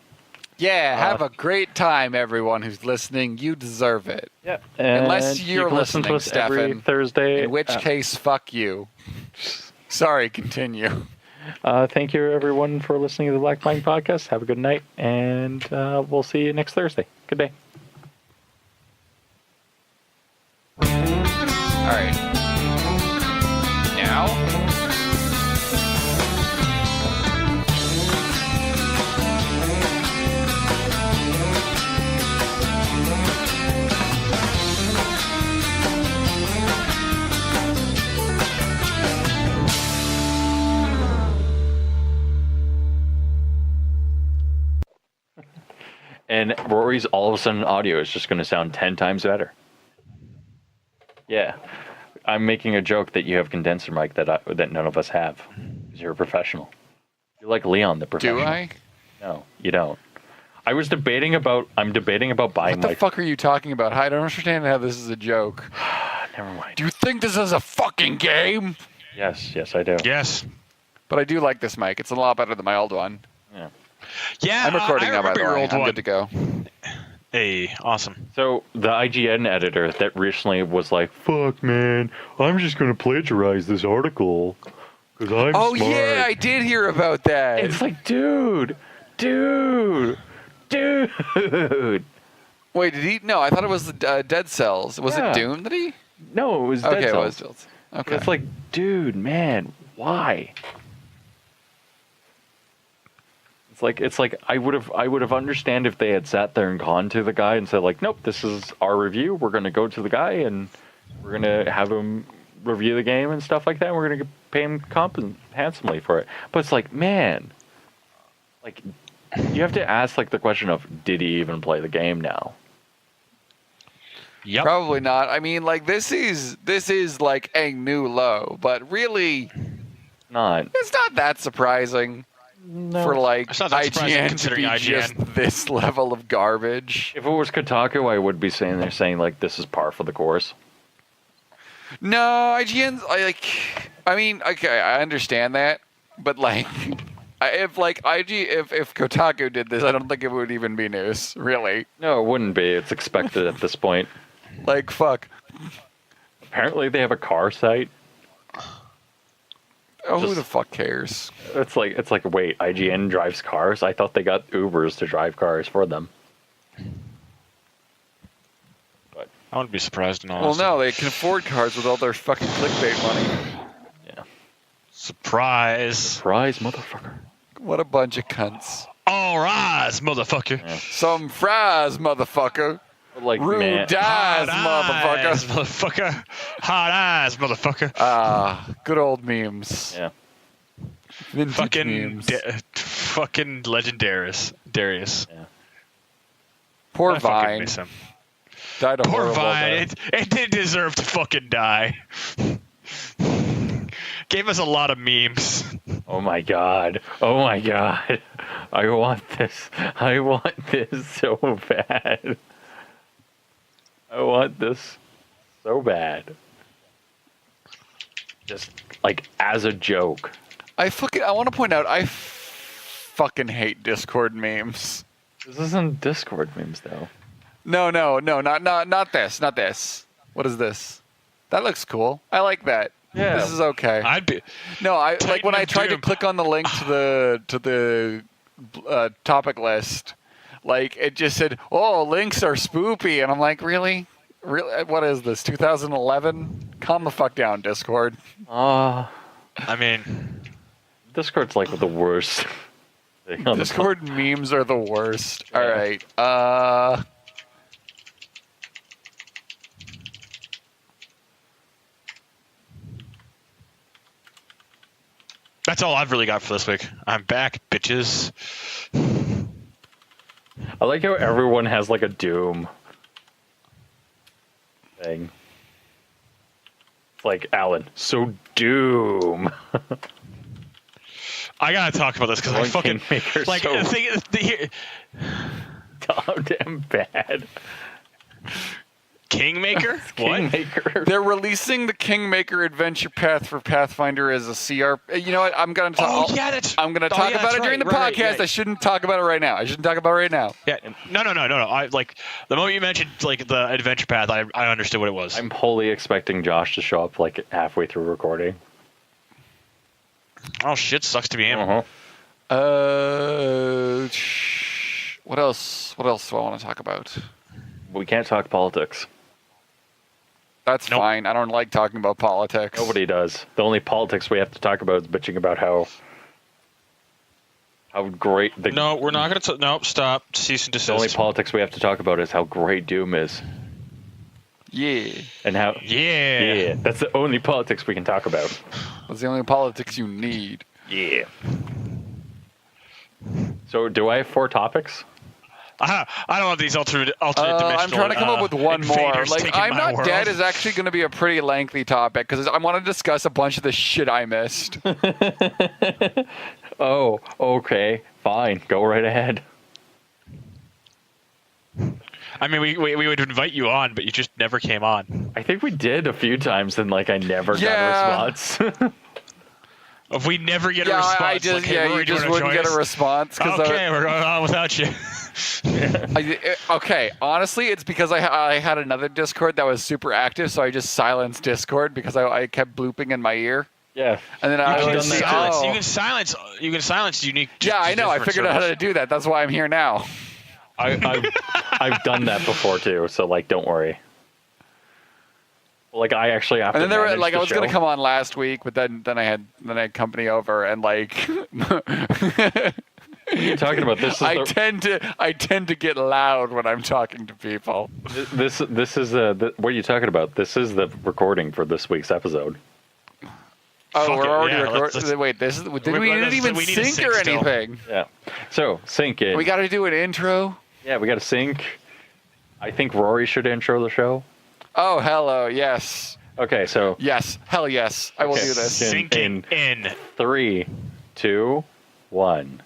Yeah, have a great time, everyone who's listening. You deserve it. Yeah, unless you're you can listen to us Stefan, every Thursday. in which case, fuck you. Sorry, continue. Thank you, everyone, for listening to the Black Mike Podcast. Have a good night, and we'll see you next Thursday. Good day. All right. Now? And Rory's all of a sudden audio is just going to sound 10 times better. Yeah. I'm making a joke that you have condenser mic that none of us have. Because you're a professional. You're like Leon, the professional. Do I? No, you don't. I'm debating about buying What the fuck are you talking about? I don't understand how this is a joke. Never mind. Do you think this is a fucking game? Yes, I do. Yes. But I do like this mic. It's a lot better than my old one. Yeah. Yeah, I'm recording I now, by remember the your way. old I'm one. good to go. Hey, awesome. So the IGN editor that recently was like, "Fuck, man, I'm just gonna plagiarize this article because I'm Oh smart." yeah, I did hear about that. It's like, dude. Wait, did he? No, I thought it was the Dead Cells. Was Yeah. it Doom? Did he? No, it was Dead Okay, it Cells. was Dead Cells. Okay. It's like, dude, man, why? It's like I would have understand if they had sat there and gone to the guy and said like, nope, this is our review. We're gonna go to the guy and we're gonna have him review the game and stuff like that. And we're gonna pay him handsomely for it. But it's like, man, like you have to ask like the question of, did he even play the game now? Yep. Probably not. I mean, like this is like a new low, but really, it's not that surprising for like It's not that surprising IGN to considering be IGN. just this level of garbage. If it was Kotaku, I would be saying like this is par for the course. No, IGN's I mean, okay, I understand that, but like, if Kotaku did this, I don't think it would even be news, really. No, it wouldn't be. It's expected at this point. Like, fuck. Apparently, they have a car site. Oh, who Just- the fuck cares? It's like wait, IGN drives cars? I thought they got Ubers to drive cars for them. I wouldn't be surprised in all Well, honesty. no, they can afford cars with all their fucking clickbait money. Yeah. Surprise. Surprise, motherfucker. What a bunch of cunts. All rise, motherfucker. Yeah. Some fries, motherfucker. Like, Rude man, eyes, eyes, motherfucker. motherfucker. Hot eyes, motherfucker. Ah, good old memes. yeah. Vintage Fucking, memes. fucking legendarious. Darius. Yeah. Poor I fucking Vine. miss him. Died a Poor horrible Vine. death. It did deserve to fucking die. Gave us a lot of memes. Oh my god. Oh my god. I want this. I want this so bad. I want this so bad. Just like as a joke. I want to point out, I fucking hate Discord memes. This isn't Discord memes though. No, not this, not this. What is this? That looks cool. I like that. Yeah. This is okay. I'd be. No, like when Titan I of tried to Doom. click on the link to the topic list, like it just said, "Oh, links are spoopy," and I'm like, "Really? Really? What is this? 2011? Calm the fuck down, Discord." I mean, Discord's like the worst thing on Discord memes are the worst. Yeah. All right. that's all I've really got for this week. I'm back, bitches. I like how everyone has like a Doom. thing. It's like, Allan, so Doom. I gotta talk about this because I fucking Kingmaker's like so the thing is here. Damn bad. Kingmaker? What? Kingmaker. They're releasing the Kingmaker Adventure Path for Pathfinder as a CR. You know what? I'm gonna talk. Oh yeah, that's. I'm gonna talk about it during the podcast. I shouldn't talk about it right now. I shouldn't talk about it right now. Yeah. No. I like the moment you mentioned like the adventure path. I understood what it was. I'm wholly expecting Josh to show up like halfway through recording. Oh shit! Sucks to be him. Uh-huh. What else? What else do I want to talk about? We can't talk politics. That's Nope. fine. I don't like talking about politics. Nobody does. The only politics we have to talk about is bitching about how great the. No, we're not gonna. No, stop. Cease and desist. The only politics we have to talk about is how great Doom is, Yeah. and how. Yeah. Yeah, that's the only politics we can talk about. That's the only politics you need. Yeah. So, do I have 4 topics? I don't want these alternate dimensional. I'm trying to come up with one more. invaders Like, taking I'm my not world. dead is actually going to be a pretty lengthy topic because I want to discuss a bunch of the shit I missed. Oh, okay, fine, go right ahead. I mean, we would invite you on, but you just never came on. I think we did a few times, and like I never Yeah. got a response. If we never get a Yeah, response, I just like, hey, Rory, you do you just wanna wouldn't join get a us? response. Okay, we're going on without you. Okay, honestly, it's because I had another Discord that was super active, so I just silenced Discord because I kept blooping in my ear. Yeah, and then I can was done that like, too. oh. You can silence unique. Yeah, I know. I figured out how to do that. That's why I'm here now. I've done that before too, so like, don't worry. Like, I actually have And to then manage I the was gonna show. come on last week, but then I had company over, and like What are you talking about? This is I tend to get loud when I'm talking to people. this is what are you talking about? This is the recording for this week's episode. Oh, Fuck we're it, already yeah, recording. let's- Wait, we didn't even we need to sync or sync still. anything. Yeah. So sync in. We got to do an intro. Yeah, we got to sync. I think Rory should intro the show. Oh, hello. Yes. Okay, so Yes. Hell yes. I will Okay. do this. Sync Sinking in. 3, 2, 1.